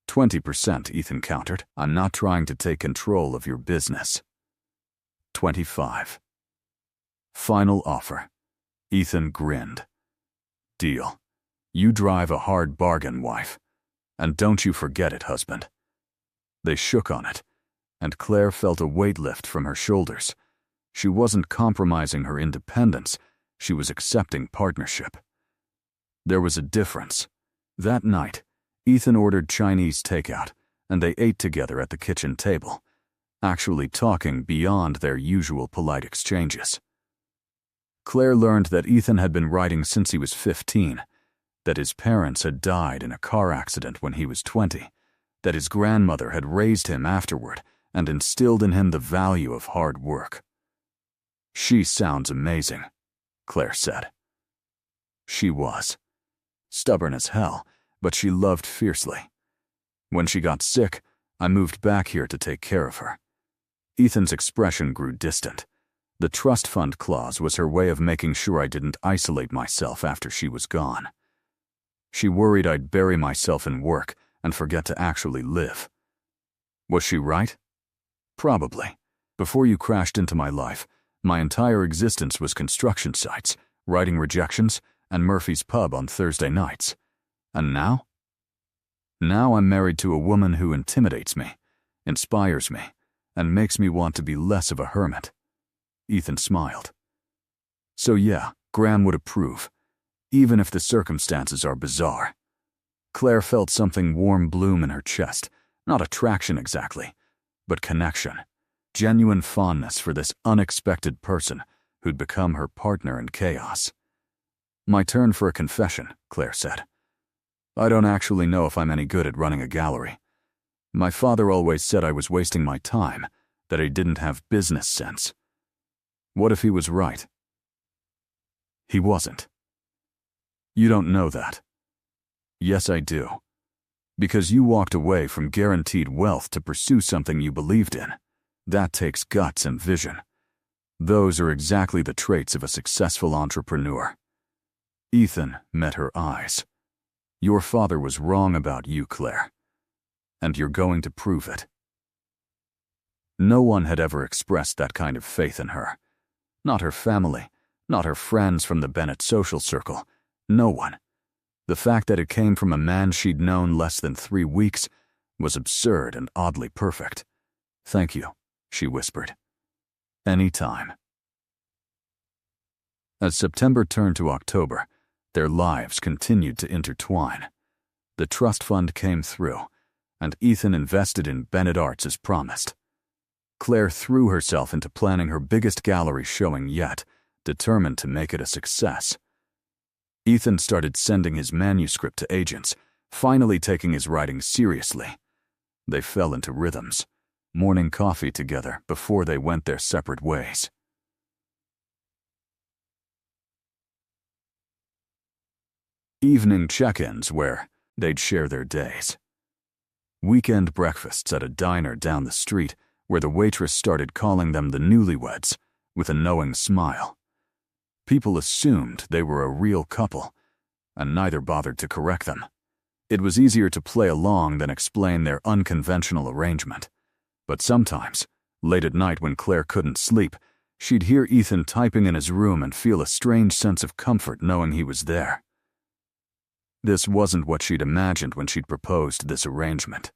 [SPEAKER 1] 20%, Ethan countered. "I'm not trying to take control of your business." 25. Final offer. Ethan grinned. "Deal. You drive a hard bargain, wife. And don't you forget it, husband." They shook on it, and Claire felt a weight lift from her shoulders. She wasn't compromising her independence, she was accepting partnership. There was a difference. That night, Ethan ordered Chinese takeout, and they ate together at the kitchen table, actually talking beyond their usual polite exchanges. Claire learned that Ethan had been writing since he was 15, that his parents had died in a car accident when he was 20, that his grandmother had raised him afterward and instilled in him the value of hard work. "She sounds amazing," Claire said. She was. Stubborn as hell, but she loved fiercely. "When she got sick, I moved back here to take care of her." Ethan's expression grew distant. The trust fund clause was her way of making sure I didn't isolate myself after she was gone. She worried I'd bury myself in work and forget to actually live. Was she right? Probably. Before you crashed into my life, my entire existence was construction sites, writing rejections, and Murphy's Pub on Thursday nights. And now? Now I'm married to a woman who intimidates me, inspires me, and makes me want to be less of a hermit. Ethan smiled. So yeah, Graham would approve, even if the circumstances are bizarre. Claire felt something warm bloom in her chest, not attraction exactly, but connection, genuine fondness for this unexpected person who'd become her partner in chaos. "My turn for a confession," Claire said. "I don't actually know if I'm any good at running a gallery. My father always said I was wasting my time, that I didn't have business sense. What if he was right?" He wasn't. You don't know that. Yes, I do. Because you walked away from guaranteed wealth to pursue something you believed in. That takes guts and vision. Those are exactly the traits of a successful entrepreneur. Ethan met her eyes. Your father was wrong about you, Claire. And you're going to prove it. No one had ever expressed that kind of faith in her. Not her family, not her friends from the Bennett social circle. No one. The fact that it came from a man she'd known less than 3 weeks was absurd and oddly perfect. "Thank you," she whispered. "Any time." As September turned to October, their lives continued to intertwine. The trust fund came through, and Ethan invested in Bennett Arts as promised. Claire threw herself into planning her biggest gallery showing yet, determined to make it a success. Ethan started sending his manuscript to agents, finally taking his writing seriously. They fell into rhythms, morning coffee together before they went their separate ways. Evening check-ins where they'd share their days. Weekend breakfasts at a diner down the street where the waitress started calling them the newlyweds with a knowing smile. People assumed they were a real couple, and neither bothered to correct them. It was easier to play along than explain their unconventional arrangement. But sometimes, late at night when Claire couldn't sleep, she'd hear Ethan typing in his room and feel a strange sense of comfort knowing he was there. This wasn't what she'd imagined when she'd proposed this arrangement.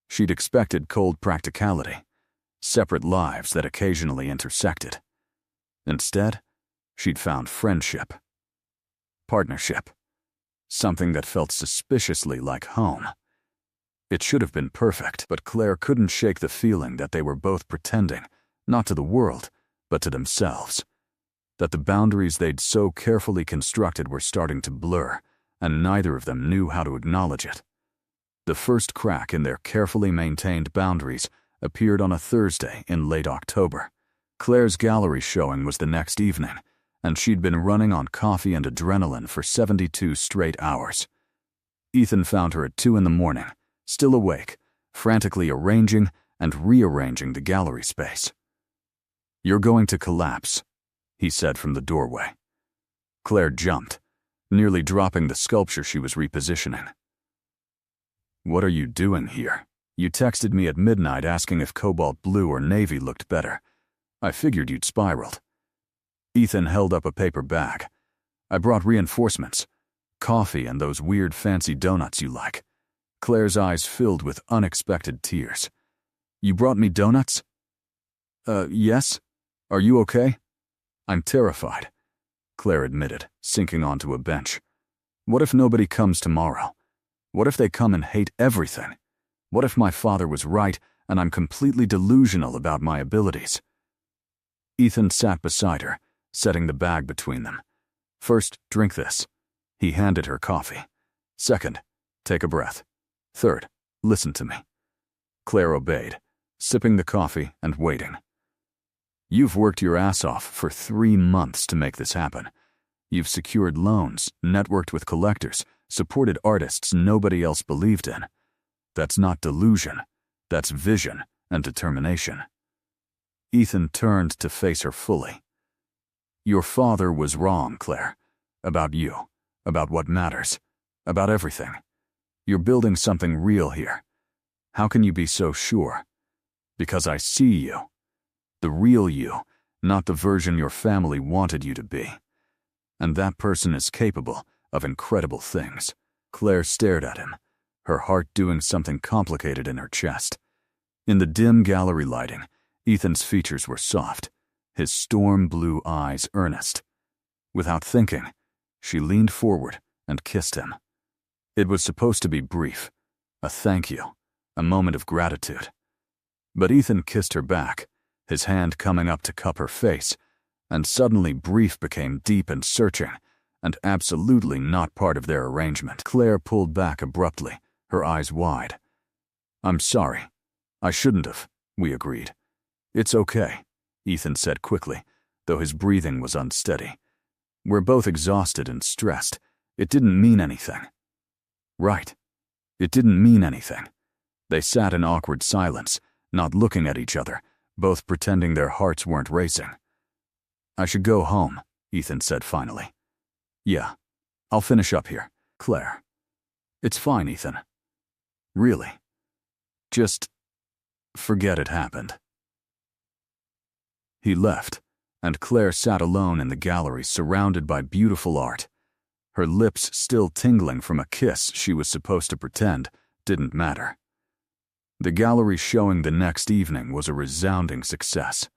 [SPEAKER 1] She'd expected cold practicality, separate lives that occasionally intersected. Instead, she'd found friendship, partnership, something that felt suspiciously like home. It should have been perfect, but Claire couldn't shake the feeling that they were both pretending, not to the world, but to themselves. That the boundaries they'd so carefully constructed were starting to blur, and neither of them knew how to acknowledge it. The first crack in their carefully maintained boundaries appeared on a Thursday in late October. Claire's gallery showing was the next evening, and she'd been running on coffee and adrenaline for 72 straight hours. Ethan found her at 2 a.m, still awake, frantically arranging and rearranging the gallery space. "You're going to collapse," he said from the doorway. Claire jumped, nearly dropping the sculpture she was repositioning. "What are you doing here? You texted me at midnight asking if cobalt blue or navy looked better. I figured you'd spiraled." Ethan held up a paper bag. "I brought reinforcements, coffee and those weird fancy donuts you like." Claire's eyes filled with unexpected tears. "You brought me donuts?" Yes. Are you okay?" "I'm terrified," Claire admitted, sinking onto a bench. "What if nobody comes tomorrow? What if they come and hate everything? What if my father was right and I'm completely delusional about my abilities?" Ethan sat beside her, setting the bag between them. "First, drink this." He handed her coffee. "Second, take a breath. Third, listen to me." Claire obeyed, sipping the coffee and waiting. "You've worked your ass off for 3 months to make this happen. You've secured loans, networked with collectors, supported artists nobody else believed in. That's not delusion. That's vision and determination." Ethan turned to face her fully. "Your father was wrong, Claire. About you. About what matters. About everything. You're building something real here. How can you be so sure? Because I see you. The real you, not the version your family wanted you to be. And that person is capable of incredible things." Claire stared at him, her heart doing something complicated in her chest. In the dim gallery lighting, Ethan's features were soft, his storm blue eyes earnest. Without thinking, she leaned forward and kissed him. It was supposed to be brief, a thank you, a moment of gratitude. But Ethan kissed her back, his hand coming up to cup her face, and suddenly brief became deep and searching, and absolutely not part of their arrangement. Claire pulled back abruptly, her eyes wide. "I'm sorry. I shouldn't have," we agreed. "It's okay," Ethan said quickly, though his breathing was unsteady. "We're both exhausted and stressed. It didn't mean anything." Right. It didn't mean anything. They sat in awkward silence, not looking at each other, both pretending their hearts weren't racing. "I should go home," Ethan said finally. "Yeah, I'll finish up here." "Claire." "It's fine, Ethan. Really. Just forget it happened." He left, and Claire sat alone in the gallery surrounded by beautiful art. Her lips still tingling from a kiss she was supposed to pretend didn't matter. The gallery showing the next evening was a resounding success.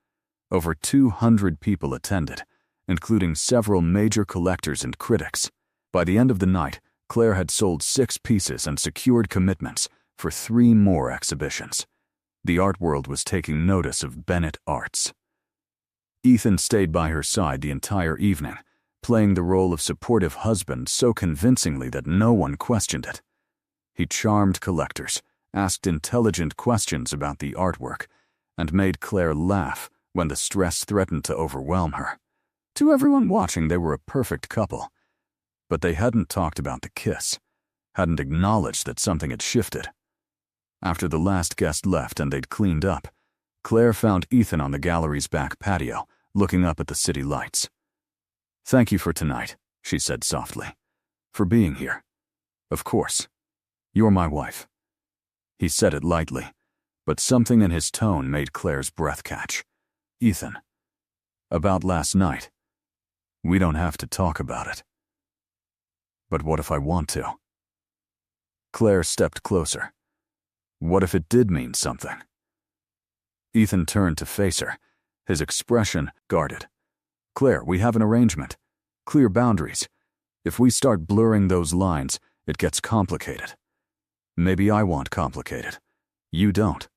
[SPEAKER 1] Over 200 people attended, including several major collectors and critics. By the end of the night, Claire had sold 6 pieces and secured commitments for 3 more exhibitions. The art world was taking notice of Bennett Arts. Ethan stayed by her side the entire evening, playing the role of supportive husband so convincingly that no one questioned it. He charmed collectors, asked intelligent questions about the artwork, and made Claire laugh when the stress threatened to overwhelm her. To everyone watching, they were a perfect couple. But they hadn't talked about the kiss, hadn't acknowledged that something had shifted. After the last guest left and they'd cleaned up, Claire found Ethan on the gallery's back patio, looking up at the city lights. "Thank you for tonight," she said softly. "For being here. Of course. You're my wife." He said it lightly, but something in his tone made Claire's breath catch. "Ethan, about last night. We don't have to talk about it." "But what if I want to?" Claire stepped closer. What if it did mean something? Ethan turned to face her, his expression guarded. "Claire, we have an arrangement. Clear boundaries. If we start blurring those lines, it gets complicated. Maybe I want complicated. You don't.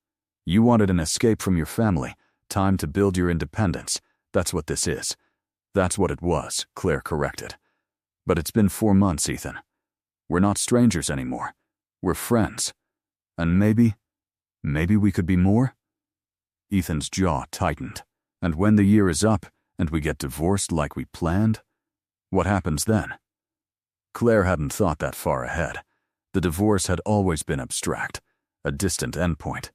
[SPEAKER 1] You wanted an escape from your family, time to build your independence. That's what this is." "That's what it was," Claire corrected. "But it's been 4 months, Ethan. We're not strangers anymore. We're friends. And maybe we could be more?" Ethan's jaw tightened. "And when the year is up and we get divorced like we planned, what happens then?" Claire hadn't thought that far ahead. The divorce had always been abstract, a distant endpoint.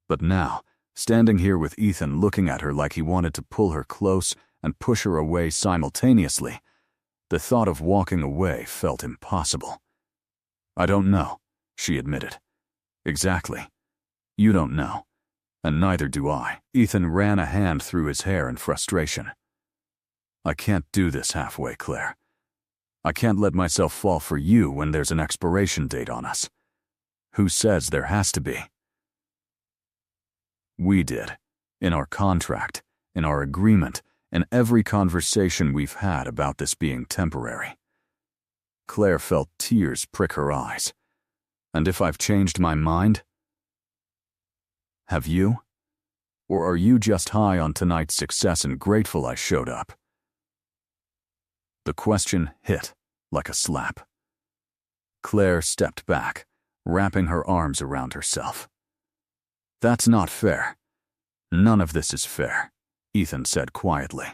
[SPEAKER 1] But now, standing here with Ethan looking at her like he wanted to pull her close and push her away simultaneously, the thought of walking away felt impossible. "I don't know," she admitted. "Exactly. You don't know. And neither do I." Ethan ran a hand through his hair in frustration. "I can't do this halfway, Claire. I can't let myself fall for you when there's an expiration date on us. Who says there has to be?" "We did. In our contract, in our agreement, in every conversation we've had about this being temporary." Claire felt tears prick her eyes. "And if I've changed my mind?" "Have you? Or are you just high on tonight's success and grateful I showed up?" The question hit like a slap. Claire stepped back, wrapping her arms around herself. "That's not fair. None of this is fair," Ethan said quietly.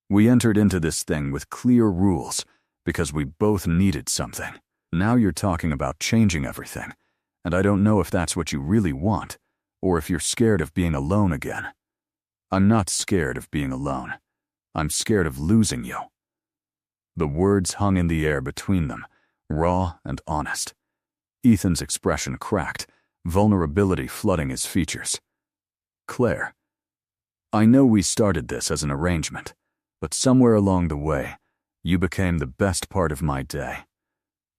[SPEAKER 1] "We entered into this thing with clear rules because we both needed something. Now you're talking about changing everything, and I don't know if that's what you really want, or if you're scared of being alone again." "I'm not scared of being alone. I'm scared of losing you." The words hung in the air between them, raw and honest. Ethan's expression cracked, vulnerability flooding his features. "Claire, I know we started this as an arrangement, but somewhere along the way, you became the best part of my day.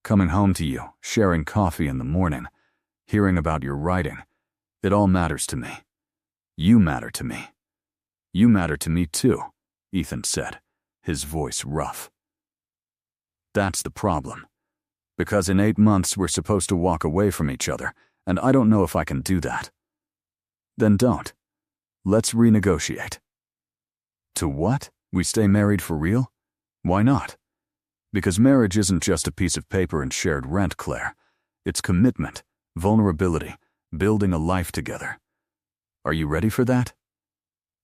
[SPEAKER 1] Coming home to you, sharing coffee in the morning, hearing about your writing, it all matters to me. You matter to me. You matter to me too," Ethan said, his voice rough. "That's the problem. Because in 8 months we're supposed to walk away from each other, and I don't know if I can do that." "Then don't. Let's renegotiate." "To what? We stay married for real? Why not?" "Because marriage isn't just a piece of paper and shared rent, Claire. It's commitment, vulnerability, building a life together. Are you ready for that?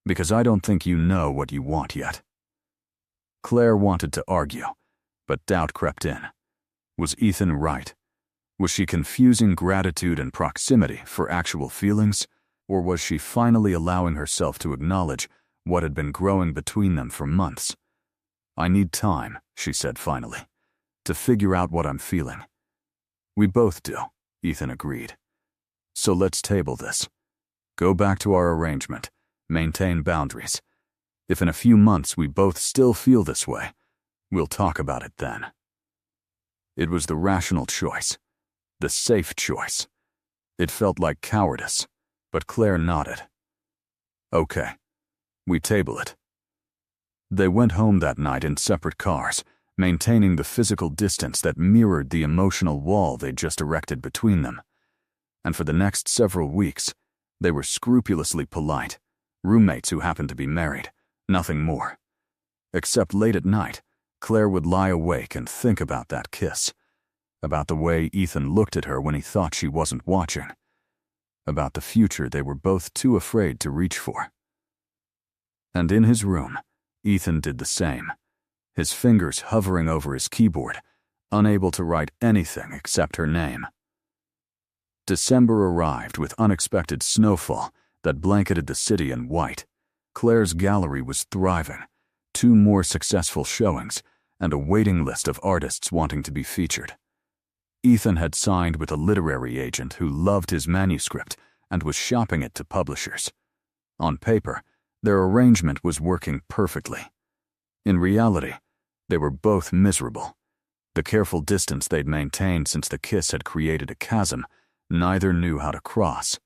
[SPEAKER 1] Because I don't think you know what you want yet." Claire wanted to argue, but doubt crept in. Was Ethan right? Was she confusing gratitude and proximity for actual feelings? Or was she finally allowing herself to acknowledge what had been growing between them for months? "I need time," she said finally, "to figure out what I'm feeling." "We both do," Ethan agreed. "So let's table this. Go back to our arrangement. Maintain boundaries. If in a few months we both still feel this way, we'll talk about it then." It was the rational choice. The safe choice. It felt like cowardice, but Claire nodded. "Okay, we table it." They went home that night in separate cars, maintaining the physical distance that mirrored the emotional wall they'd just erected between them. And for the next several weeks, they were scrupulously polite, roommates who happened to be married, nothing more. Except late at night, Claire would lie awake and think about that kiss, about the way Ethan looked at her when he thought she wasn't watching, about the future they were both too afraid to reach for. And in his room, Ethan did the same, his fingers hovering over his keyboard, unable to write anything except her name. December arrived with unexpected snowfall that blanketed the city in white. Claire's gallery was thriving, 2 more successful showings, and a waiting list of artists wanting to be featured. Ethan had signed with a literary agent who loved his manuscript and was shopping it to publishers. On paper, their arrangement was working perfectly. In reality, they were both miserable. The careful distance they'd maintained since the kiss had created a chasm neither knew how to cross.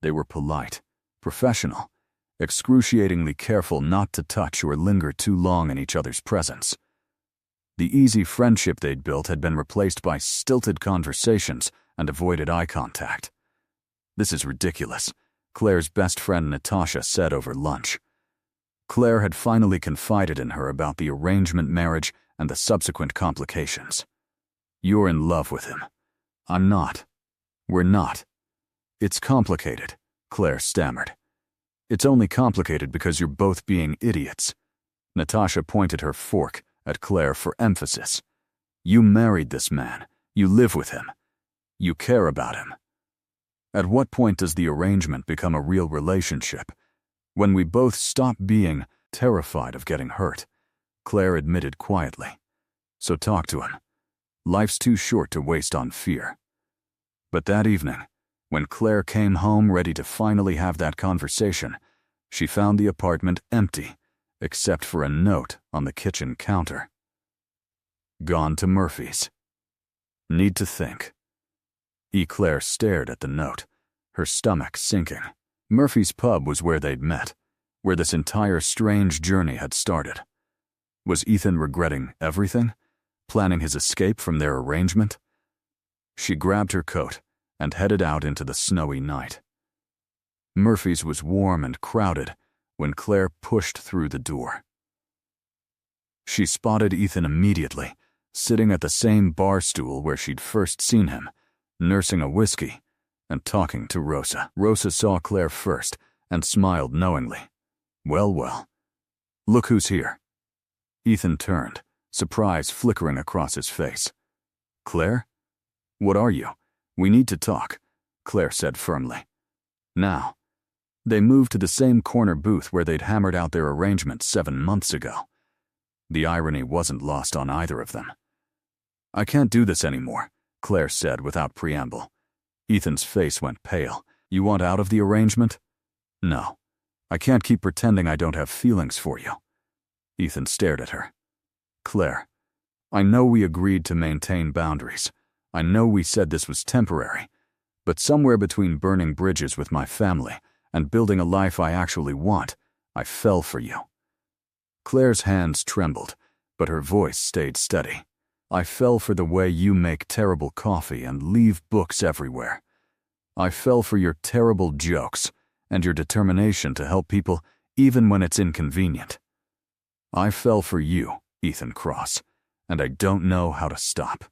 [SPEAKER 1] They were polite, professional, excruciatingly careful not to touch or linger too long in each other's presence. The easy friendship they'd built had been replaced by stilted conversations and avoided eye contact. "This is ridiculous," Claire's best friend Natasha said over lunch. Claire had finally confided in her about the arrangement marriage and the subsequent complications. "You're in love with him. I'm not. We're not. It's complicated," Claire stammered. "It's only complicated because you're both being idiots." Natasha pointed her fork at Claire for emphasis. "You married this man. You live with him. You care about him. At what point does the arrangement become a real relationship? When we both stop being terrified of getting hurt," Claire admitted quietly. "So talk to him. Life's too short to waste on fear." But that evening, when Claire came home ready to finally have that conversation, she found the apartment empty, except for a note on the kitchen counter. "Gone to Murphy's. Need to think." Claire stared at the note, her stomach sinking. Murphy's pub was where they'd met, where this entire strange journey had started. Was Ethan regretting everything, planning his escape from their arrangement? She grabbed her coat and headed out into the snowy night. Murphy's was warm and crowded when Claire pushed through the door. She spotted Ethan immediately, sitting at the same bar stool where she'd first seen him, nursing a whiskey and talking to Rosa. Rosa saw Claire first and smiled knowingly. "Well, well. Look who's here." Ethan turned, surprise flickering across his face. "Claire? What are you? We need to talk," Claire said firmly. "Now." They moved to the same corner booth where they'd hammered out their arrangement 7 months ago. The irony wasn't lost on either of them. "I can't do this anymore," Claire said without preamble. Ethan's face went pale. "You want out of the arrangement?" "No. I can't keep pretending I don't have feelings for you." Ethan stared at her. "Claire, I know we agreed to maintain boundaries. I know we said this was temporary. But somewhere between burning bridges with my family and building a life I actually want, I fell for you." Claire's hands trembled, but her voice stayed steady. "I fell for the way you make terrible coffee and leave books everywhere. I fell for your terrible jokes and your determination to help people even when it's inconvenient. I fell for you, Ethan Cross, and I don't know how to stop."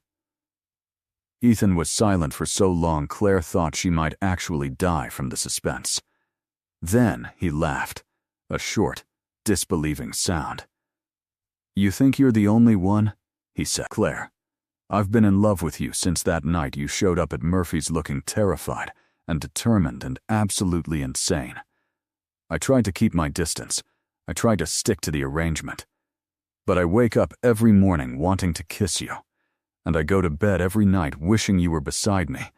[SPEAKER 1] Ethan was silent for so long Claire thought she might actually die from the suspense. Then he laughed, a short, disbelieving sound. "You think you're the only one?" he said. "Claire, I've been in love with you since that night you showed up at Murphy's looking terrified and determined and absolutely insane. I tried to keep my distance. I tried to stick to the arrangement. But I wake up every morning wanting to kiss you, and I go to bed every night wishing you were beside me,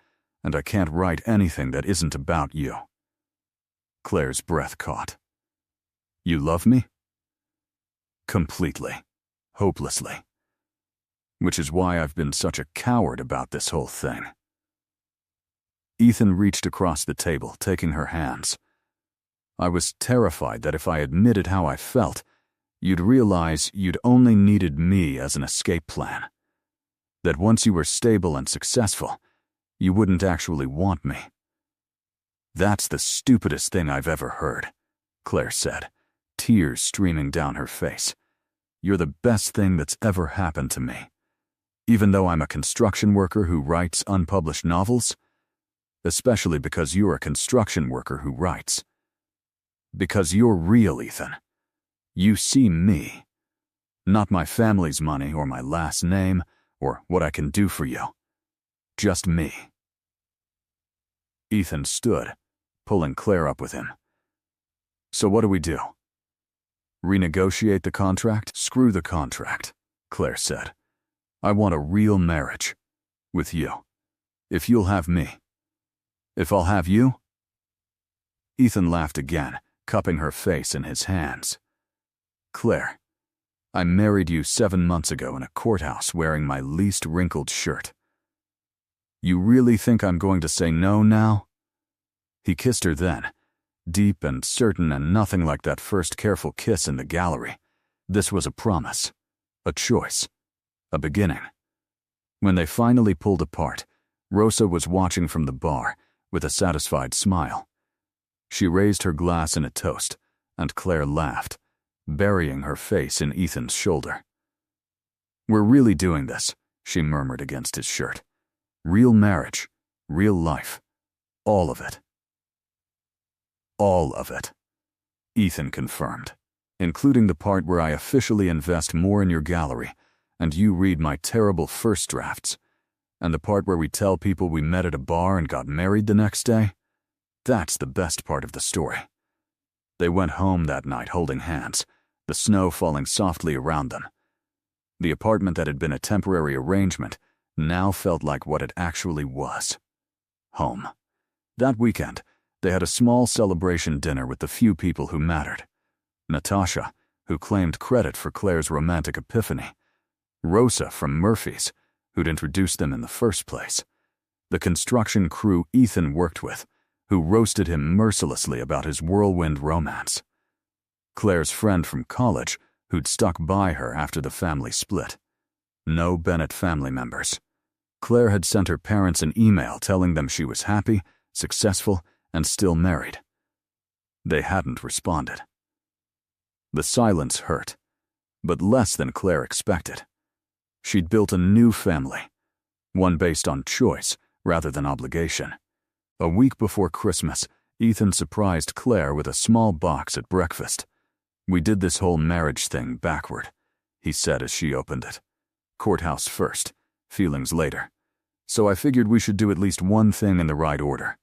[SPEAKER 1] and I can't write anything that isn't about you. Claire's breath caught. You love me? Completely. Hopelessly. Which is why I've been such a coward about this whole thing. Ethan reached across the table, taking her hands. I was terrified that if I admitted how I felt, you'd realize you'd only needed me as an escape plan. That once you were stable and successful, you wouldn't actually want me. That's the stupidest thing I've ever heard, Claire said, tears streaming down her face. You're the best thing that's ever happened to me. Even though I'm a construction worker who writes unpublished novels, especially because you're a construction worker who writes. Because you're real, Ethan. You see me. Not my family's money or my last name or what I can do for you. Just me. Ethan stood, pulling Claire up with him. So what do we do? Renegotiate the contract? Screw the contract, Claire said. I want a real marriage. With you. If you'll have me. If I'll have you? Ethan laughed again, cupping her face in his hands. Claire, I married you 7 months ago in a courthouse wearing my least wrinkled shirt. You really think I'm going to say no now? He kissed her then, deep and certain and nothing like that first careful kiss in the gallery. This was a promise, a choice, a beginning. When they finally pulled apart, Rosa was watching from the bar with a satisfied smile. She raised her glass in a toast, and Claire laughed, burying her face in Ethan's shoulder. We're really doing this, she murmured against his shirt. Real marriage, real life, all of it. All of it, Ethan confirmed, including the part where I officially invest more in your gallery and you read my terrible first drafts, and the part where we tell people we met at a bar and got married the next day. That's the best part of the story. They went home that night holding hands, the snow falling softly around them. The apartment that had been a temporary arrangement now felt like what it actually was. Home. That weekend, they had a small celebration dinner with the few people who mattered. Natasha, who claimed credit for Claire's romantic epiphany. Rosa from Murphy's, who'd introduced them in the first place. The construction crew Ethan worked with, who roasted him mercilessly about his whirlwind romance. Claire's friend from college, who'd stuck by her after the family split. No Bennett family members. Claire had sent her parents an email telling them she was happy, successful, and still married. They hadn't responded. The silence hurt, but less than Claire expected. She'd built a new family, one based on choice rather than obligation. A week before Christmas, Ethan surprised Claire with a small box at breakfast. We did this whole marriage thing backward, he said as she opened it. Courthouse first, feelings later. So I figured we should do at least one thing in the right order.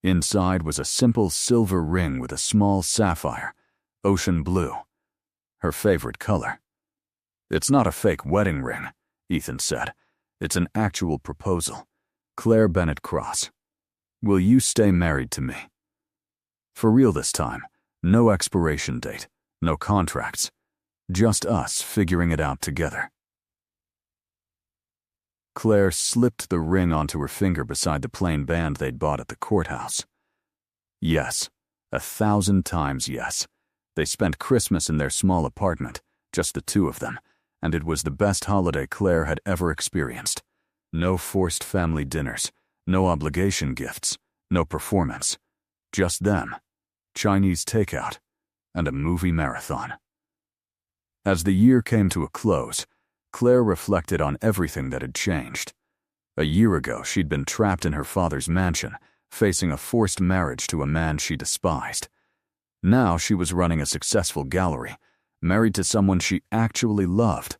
[SPEAKER 1] Inside was a simple silver ring with a small sapphire, ocean blue, her favorite color. It's not a fake wedding ring, Ethan said. It's an actual proposal. Claire Bennett Cross. Will you stay married to me? For real this time, no expiration date, no contracts, just us figuring it out together. Claire slipped the ring onto her finger beside the plain band they'd bought at the courthouse. Yes, 1,000 times yes. They spent Christmas in their small apartment, just the two of them, and it was the best holiday Claire had ever experienced. No forced family dinners, no obligation gifts, no performance. Just them, Chinese takeout, and a movie marathon. As the year came to a close, Claire reflected on everything that had changed. A year ago, she'd been trapped in her father's mansion, facing a forced marriage to a man she despised. Now she was running a successful gallery, married to someone she actually loved,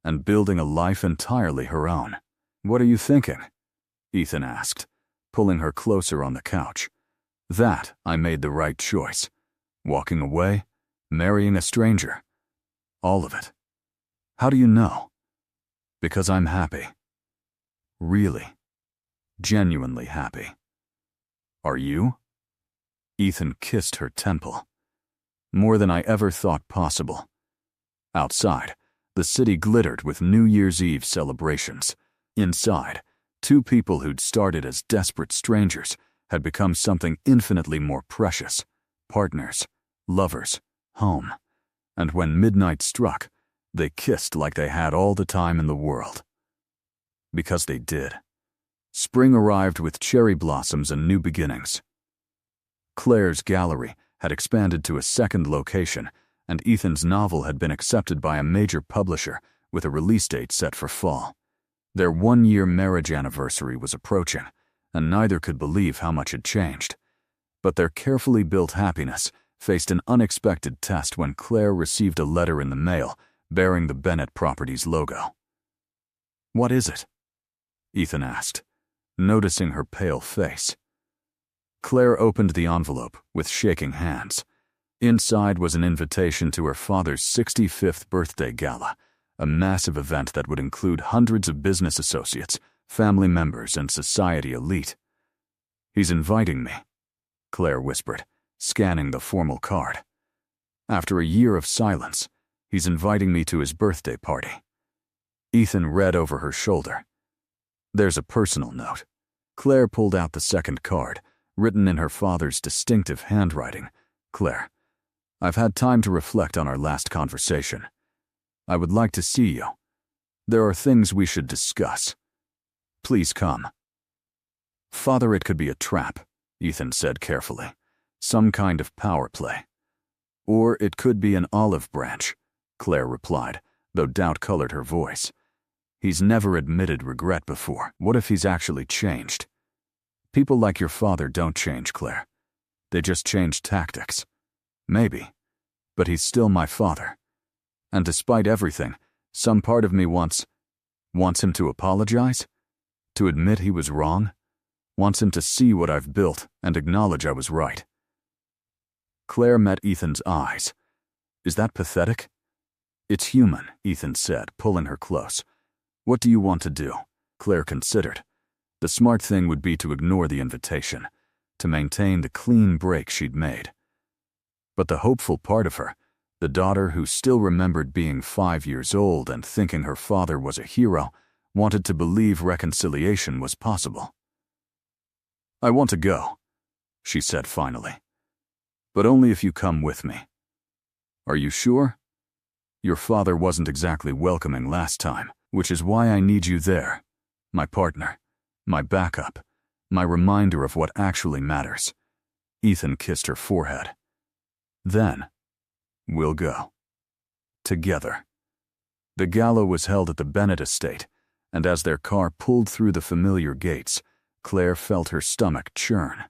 [SPEAKER 1] and building a life entirely her own. What are you thinking? Ethan asked, pulling her closer on the couch. That I made the right choice. Walking away, marrying a stranger. All of it. How do you know? Because I'm happy. Really. Genuinely happy. Are you? Ethan kissed her temple. More than I ever thought possible. Outside, the city glittered with New Year's Eve celebrations. Inside, two people who'd started as desperate strangers had become something infinitely more precious. Partners, lovers, home. And when midnight struck, they kissed like they had all the time in the world. Because they did. Spring arrived with cherry blossoms and new beginnings. Claire's gallery had expanded to a second location, and Ethan's novel had been accepted by a major publisher with a release date set for fall. Their 1-year marriage anniversary was approaching, and neither could believe how much had changed. But their carefully built happiness faced an unexpected test when Claire received a letter in the mail bearing the Bennett Properties logo. "What is it?" Ethan asked, noticing her pale face. Claire opened the envelope with shaking hands. Inside was an invitation to her father's 65th birthday gala, a massive event that would include hundreds of business associates, family members, and society elite. "He's inviting me," Claire whispered, scanning the formal card. "After a year of silence, he's inviting me to his birthday party." Ethan read over her shoulder. "There's a personal note." Claire pulled out the second card, written in her father's distinctive handwriting. "Claire, I've had time to reflect on our last conversation. I would like to see you. There are things we should discuss. Please come." "Father, it could be a trap," Ethan said carefully. "Some kind of power play." "Or it could be an olive branch," Claire replied, though doubt colored her voice. "He's never admitted regret before. What if he's actually changed?" "People like your father don't change, Claire. They just change tactics." "Maybe. But he's still my father. And despite everything, some part of me wants him to apologize? To admit he was wrong? Wants him to see what I've built and acknowledge I was right." Claire met Ethan's eyes. "Is that pathetic?" "It's human," Ethan said, pulling her close. "What do you want to do?" Claire considered. The smart thing would be to ignore the invitation, to maintain the clean break she'd made. But the hopeful part of her, the daughter who still remembered being 5 years old and thinking her father was a hero, wanted to believe reconciliation was possible. "I want to go," she said finally. "But only if you come with me." "Are you sure? Your father wasn't exactly welcoming last time, which is why I need you there. My partner, my backup, my reminder of what actually matters." Ethan kissed her forehead. "Then, we'll go. Together." The gala was held at the Bennett estate, and as their car pulled through the familiar gates, Claire felt her stomach churn.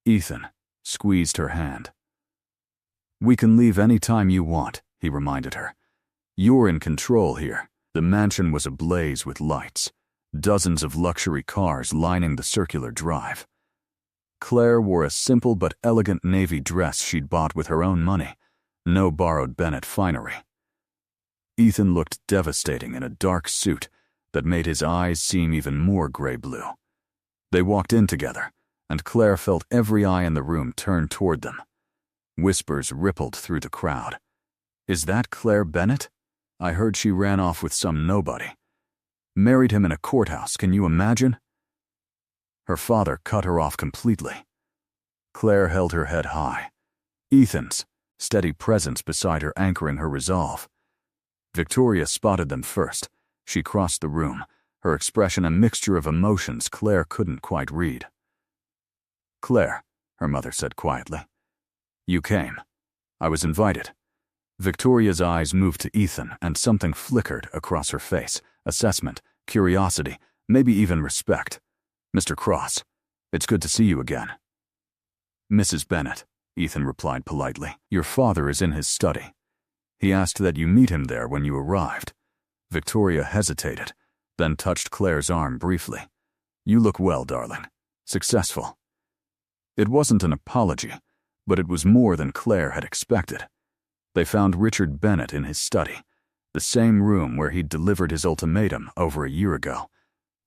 [SPEAKER 1] Ethan squeezed her hand. "We can leave any time you want," he reminded her. "You're in control here." The mansion was ablaze with lights, dozens of luxury cars lining the circular drive. Claire wore a simple but elegant navy dress she'd bought with her own money, no borrowed Bennett finery. Ethan looked devastating in a dark suit that made his eyes seem even more gray-blue. They walked in together, and Claire felt every eye in the room turn toward them. Whispers rippled through the crowd. "Is that Claire Bennett? I heard she ran off with some nobody. Married him in a courthouse, can you imagine?" Her father cut her off completely. Claire held her head high, Ethan's steady presence beside her anchoring her resolve. Victoria spotted them first. She crossed the room, her expression a mixture of emotions Claire couldn't quite read. "Claire," her mother said quietly, "you came. I was invited." Victoria's eyes moved to Ethan, and something flickered across her face. Assessment, curiosity, maybe even respect. "Mr. Cross, it's good to see you again." "Mrs. Bennett," Ethan replied politely, "your father is in his study. He asked that you meet him there when you arrived." Victoria hesitated, then touched Claire's arm briefly. "You look well, darling. successful. It wasn't an apology, but it was more than Claire had expected. They found Richard Bennett in his study, the same room where he'd delivered his ultimatum over a year ago.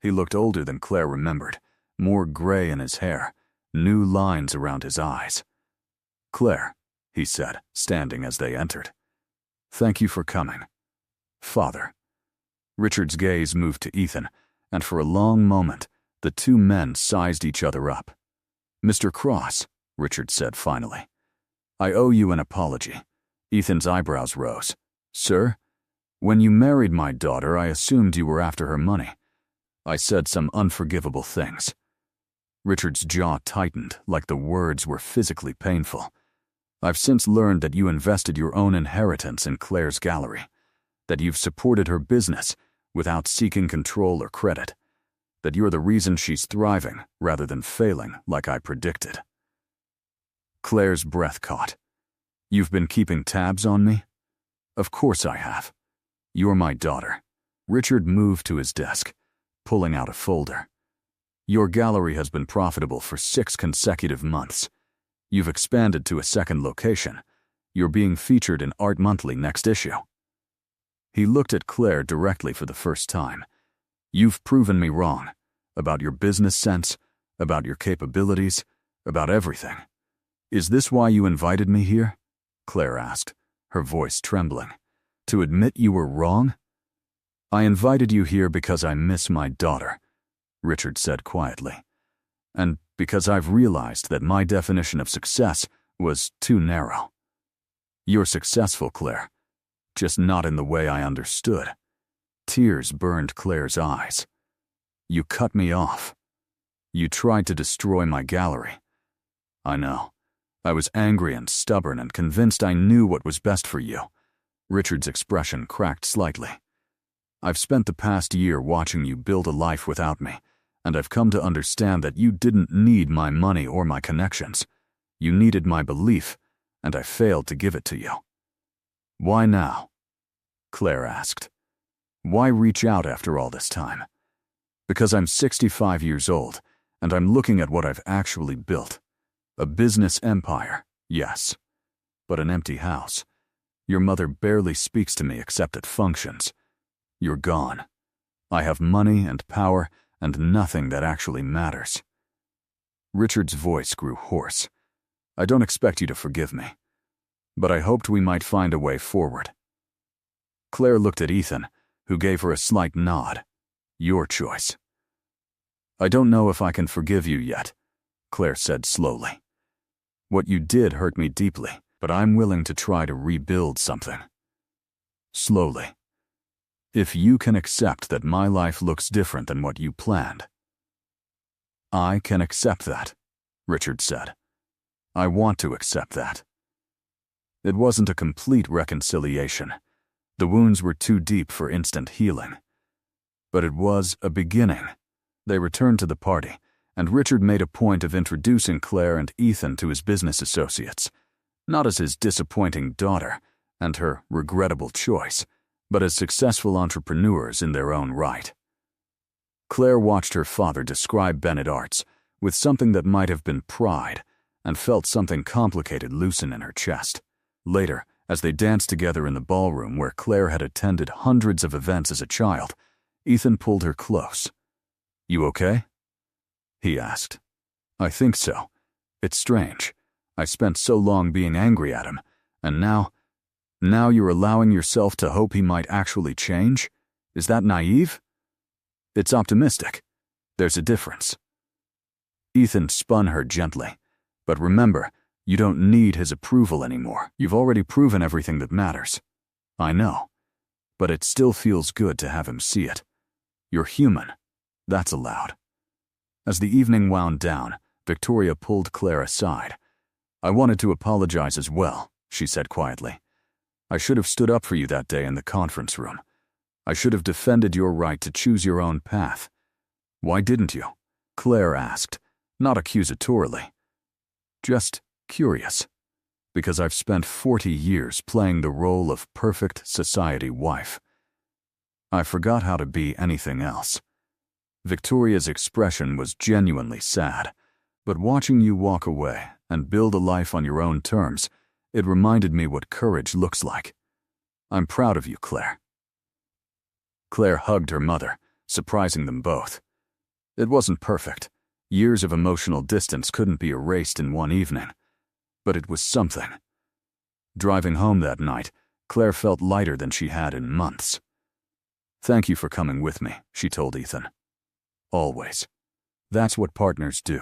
[SPEAKER 1] He looked older than Claire remembered, more gray in his hair, new lines around his eyes. "Claire," he said, standing as they entered. "Thank you for coming. Father." Richard's gaze moved to Ethan, and for a long moment, the two men sized each other up. "Mr. Cross," Richard said finally, "I owe you an apology." Ethan's eyebrows rose. "Sir? When you married my daughter, I assumed you were after her money. I said some unforgivable things." Richard's jaw tightened like the words were physically painful. "I've since learned that you invested your own inheritance in Claire's gallery, that you've supported her business without seeking control or credit, that you're the reason she's thriving rather than failing like I predicted." Claire's breath caught. "You've been keeping tabs on me?" "Of course I have. You're my daughter." Richard moved to his desk, pulling out a folder. "Your gallery has been profitable for 6 consecutive months. You've expanded to a second location. You're being featured in Art Monthly next issue." He looked at Claire directly for the first time. "You've proven me wrong. About your business sense, about your capabilities, about everything. Is this why you invited me here?" Claire asked, her voice trembling. "To admit you were wrong?" "I invited you here because I miss my daughter," Richard said quietly. "And because I've realized that my definition of success was too narrow. You're successful, Claire, just not in the way I understood." Tears burned Claire's eyes. "You cut me off. You tried to destroy my gallery. I know. I was angry and stubborn and convinced I knew what was best for you." Richard's expression cracked slightly. "I've spent the past year watching you build a life without me, and I've come to understand that you didn't need my money or my connections. You needed my belief, and I failed to give it to you." "Why now?" Claire asked. "Why reach out after all this time?" "Because I'm 65 years old, and I'm looking at what I've actually built. A business empire, yes, but an empty house. Your mother barely speaks to me except at functions. You're gone. I have money and power and nothing that actually matters." Richard's voice grew hoarse. "I don't expect you to forgive me, but I hoped we might find a way forward." Claire looked at Ethan, who gave her a slight nod. "Your choice." "I don't know if I can forgive you yet," Claire said slowly. "What you did hurt me deeply, but I'm willing to try to rebuild something. Slowly. If you can accept that my life looks different than what you planned." "I can accept that," Richard said. "I want to accept that." It wasn't a complete reconciliation. The wounds were too deep for instant healing. But it was a beginning. They returned to the party, and Richard made a point of introducing Claire and Ethan to his business associates, not as his disappointing daughter and her regrettable choice, but as successful entrepreneurs in their own right. Claire watched her father describe Bennett Arts with something that might have been pride, and felt something complicated loosen in her chest. Later, as they danced together in the ballroom where Claire had attended hundreds of events as a child, Ethan pulled her close. "You okay?" he asked. "I think so. It's strange. I spent so long being angry at him, and now you're allowing yourself to hope he might actually change? Is that naive?" "It's optimistic. There's a difference." Ethan spun her gently. "But remember, you don't need his approval anymore. You've already proven everything that matters." "I know. But it still feels good to have him see it. You're human. That's allowed." As the evening wound down, Victoria pulled Claire aside. "I wanted to apologize as well," she said quietly. "I should have stood up for you that day in the conference room. I should have defended your right to choose your own path." "Why didn't you?" Claire asked, not accusatorily. "Just curious. Because I've spent 40 years playing the role of perfect society wife. I forgot how to be anything else. Victoria's expression was genuinely sad, but watching you walk away and build a life on your own terms, it reminded me what courage looks like. I'm proud of you, Claire. Claire hugged her mother, surprising them both. It wasn't perfect. Years of emotional distance couldn't be erased in one evening, but it was something. Driving home that night, Claire felt lighter than she had in months. "Thank you for coming with me," she told Ethan. "Always. That's what partners do."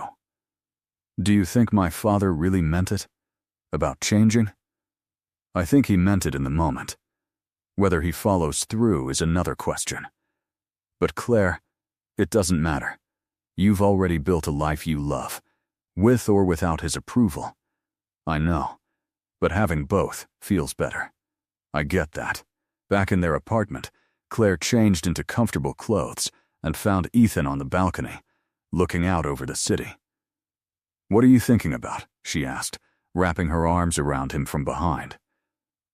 [SPEAKER 1] "Do you think my father really meant it? About changing?" "I think he meant it in the moment. Whether he follows through is another question. But Claire, it doesn't matter. You've already built a life you love, with or without his approval. I know, but having both feels better. I get that." Back in their apartment, Claire changed into comfortable clothes and found Ethan on the balcony, looking out over the city. "What are you thinking about?" she asked, wrapping her arms around him from behind.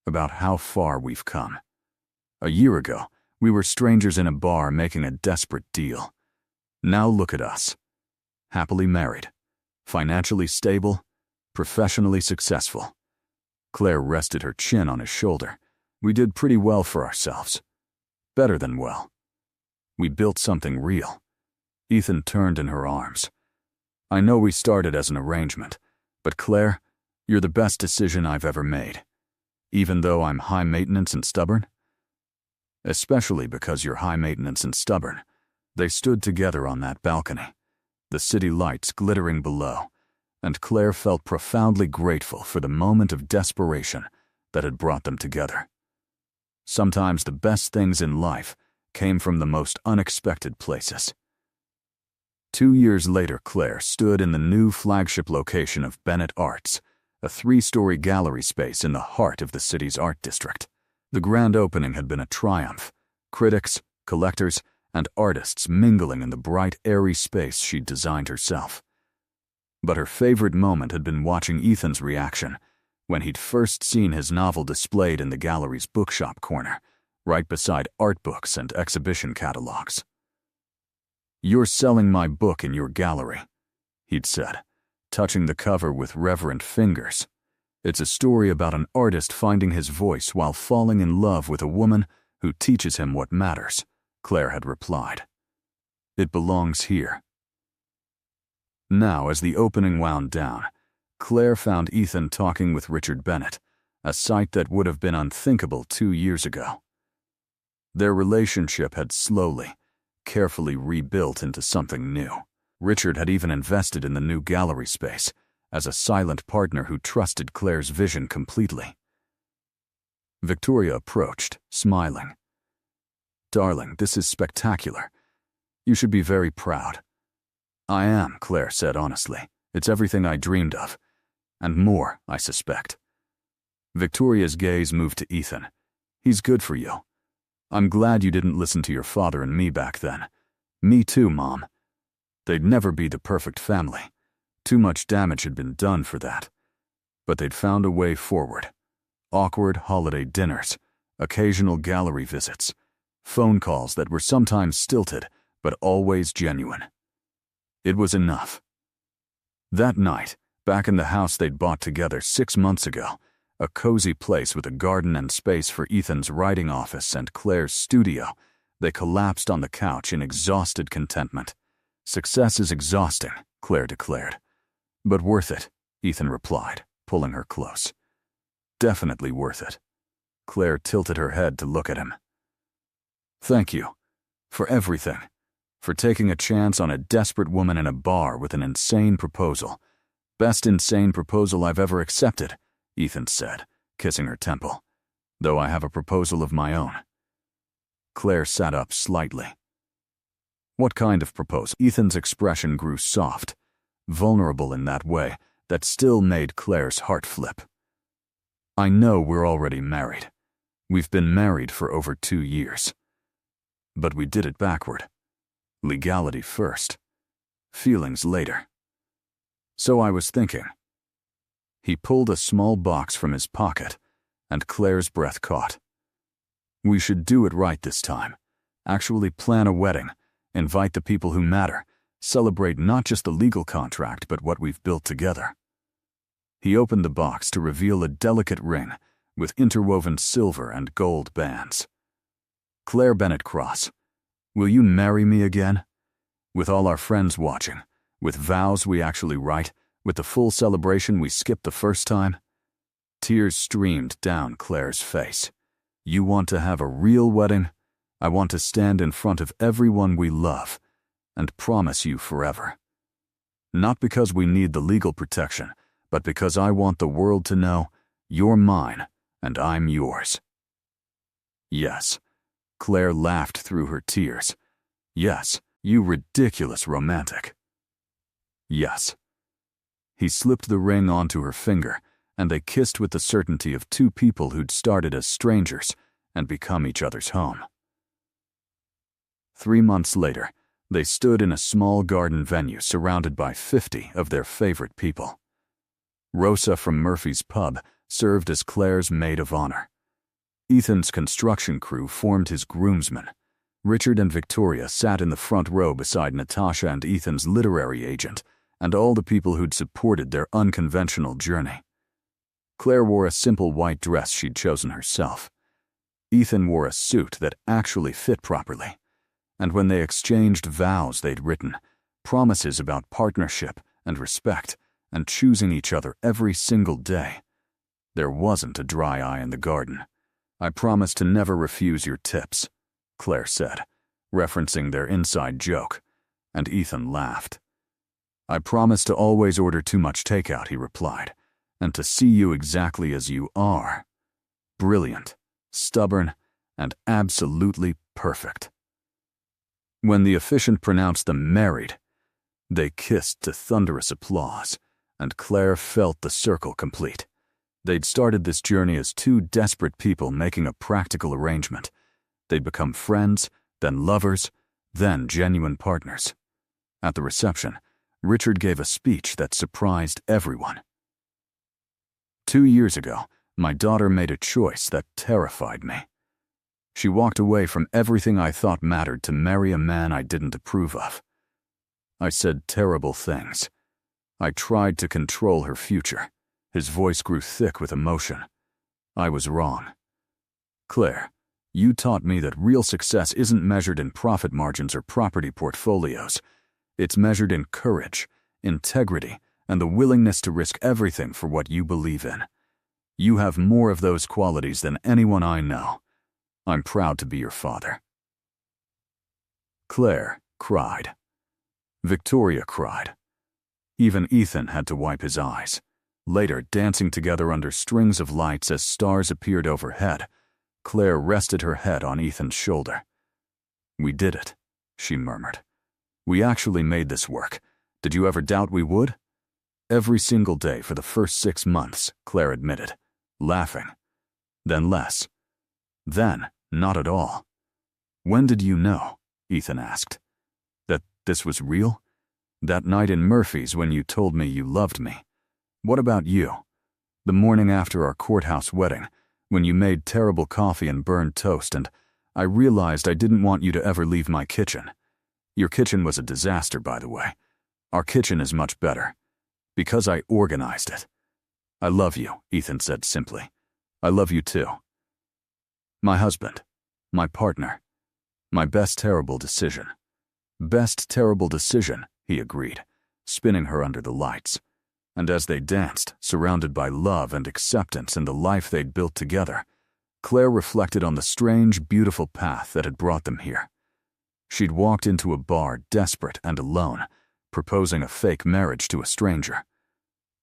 [SPEAKER 1] "About how far we've come. A year ago, we were strangers in a bar making a desperate deal. Now look at us. Happily married, financially stable, professionally successful." Claire rested her chin on his shoulder. "We did pretty well for ourselves. Better than well. We built something real." Ethan turned in her arms. "I know we started as an arrangement, but Claire, you're the best decision I've ever made. Even though I'm high maintenance and stubborn?" "Especially because you're high maintenance and stubborn." They stood together on that balcony, the city lights glittering below, and Claire felt profoundly grateful for the moment of desperation that had brought them together. Sometimes the best things in life came from the most unexpected places. 2 years later, Claire stood in the new flagship location of Bennett Arts, a 3-story gallery space in the heart of the city's art district. The grand opening had been a triumph. Critics, collectors, and artists mingling in the bright, airy space she'd designed herself. But her favorite moment had been watching Ethan's reaction when he'd first seen his novel displayed in the gallery's bookshop corner, right beside art books and exhibition catalogs. "You're selling my book in your gallery," he'd said, touching the cover with reverent fingers. "It's a story about an artist finding his voice while falling in love with a woman who teaches him what matters," Claire had replied. "It belongs here." Now, as the opening wound down, Claire found Ethan talking with Richard Bennett, a sight that would have been unthinkable 2 years ago. Their relationship had slowly, carefully rebuilt into something new. Richard had even invested in the new gallery space as a silent partner who trusted Claire's vision completely. Victoria approached, smiling. "Darling, this is spectacular. You should be very proud." "I am," Claire said honestly. "It's everything I dreamed of. And more, I suspect." Victoria's gaze moved to Ethan. "He's good for you. I'm glad you didn't listen to your father and me back then. Me too, Mom. They'd never be the perfect family. Too much damage had been done for that. But they'd found a way forward. Awkward holiday dinners, occasional gallery visits, phone calls that were sometimes stilted, but always genuine. It was enough." That night, back in the house they'd bought together 6 months ago, a cozy place with a garden and space for Ethan's writing office and Claire's studio, they collapsed on the couch in exhausted contentment. "Success is exhausting," Claire declared. "But worth it," Ethan replied, pulling her close. "Definitely worth it." Claire tilted her head to look at him. "Thank you. For everything. For taking a chance on a desperate woman in a bar with an insane proposal. Best insane proposal I've ever accepted," Ethan said, kissing her temple. "Though I have a proposal of my own." Claire sat up slightly. "What kind of proposal?" Ethan's expression grew soft, vulnerable in that way that still made Claire's heart flip. "I know we're already married. We've been married for over 2 years. But we did it backward. Legality first. Feelings later. So I was thinking." He pulled a small box from his pocket, and Claire's breath caught. "We should do it right this time. Actually plan a wedding, invite the people who matter, celebrate not just the legal contract but what we've built together. He opened the box to reveal a delicate ring with interwoven silver and gold bands. Claire Bennett Cross, will you marry me again? With all our friends watching, with vows we actually write, with the full celebration we skipped the first time? Tears streamed down Claire's face. You want to have a real wedding? I want to stand in front of everyone we love and promise you forever. Not because we need the legal protection, but because I want the world to know you're mine and I'm yours. Yes, Claire laughed through her tears. Yes, you ridiculous romantic. Yes. He slipped the ring onto her finger, and they kissed with the certainty of two people who'd started as strangers and become each other's home. 3 months later, they stood in a small garden venue surrounded by 50 of their favorite people. Rosa from Murphy's Pub served as Claire's maid of honor. Ethan's construction crew formed his groomsmen. Richard and Victoria sat in the front row beside Natasha and Ethan's literary agent, and all the people who'd supported their unconventional journey. Claire wore a simple white dress she'd chosen herself. Ethan wore a suit that actually fit properly. And when they exchanged vows they'd written, promises about partnership and respect and choosing each other every single day, there wasn't a dry eye in the garden. I promise to never refuse your tips, Claire said, referencing their inside joke, and Ethan laughed. I promise to always order too much takeout, he replied, and to see you exactly as you are. Brilliant, stubborn, and absolutely perfect. When the officiant pronounced them married, they kissed to thunderous applause, and Claire felt the circle complete. They'd started this journey as two desperate people making a practical arrangement. They'd become friends, then lovers, then genuine partners. At the reception, Richard gave a speech that surprised everyone. 2 years ago, my daughter made a choice that terrified me. She walked away from everything I thought mattered to marry a man I didn't approve of. I said terrible things. I tried to control her future. His voice grew thick with emotion. I was wrong. Claire, you taught me that real success isn't measured in profit margins or property portfolios. It's measured in courage, integrity, and the willingness to risk everything for what you believe in. You have more of those qualities than anyone I know. I'm proud to be your father. Claire cried. Victoria cried. Even Ethan had to wipe his eyes. Later, dancing together under strings of lights as stars appeared overhead, Claire rested her head on Ethan's shoulder. We did it, she murmured. We actually made this work. Did you ever doubt we would? Every single day for the first 6 months, Claire admitted, laughing. Then less. Then, not at all. When did you know, Ethan asked, that this was real? That night in Murphy's when you told me you loved me. What about you? The morning after our courthouse wedding, when you made terrible coffee and burned toast, and I realized I didn't want you to ever leave my kitchen. Your kitchen was a disaster, by the way. Our kitchen is much better. Because I organized it. I love you, Ethan said simply. I love you too. My husband. My partner. My best terrible decision. Best terrible decision, he agreed, spinning her under the lights. And as they danced, surrounded by love and acceptance in the life they'd built together, Claire reflected on the strange, beautiful path that had brought them here. She'd walked into a bar desperate and alone, proposing a fake marriage to a stranger.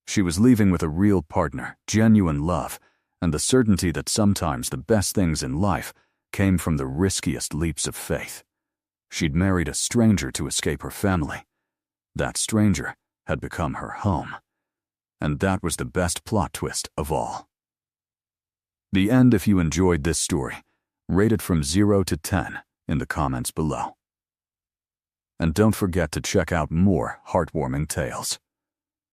[SPEAKER 1] She was leaving with a real partner, genuine love, and the certainty that sometimes the best things in life came from the riskiest leaps of faith. She'd married a stranger to escape her family. That stranger had become her home. And that was the best plot twist of all. The end. If you enjoyed this story, rate it from 0 to 10 in the comments below. And don't forget to check out more heartwarming tales.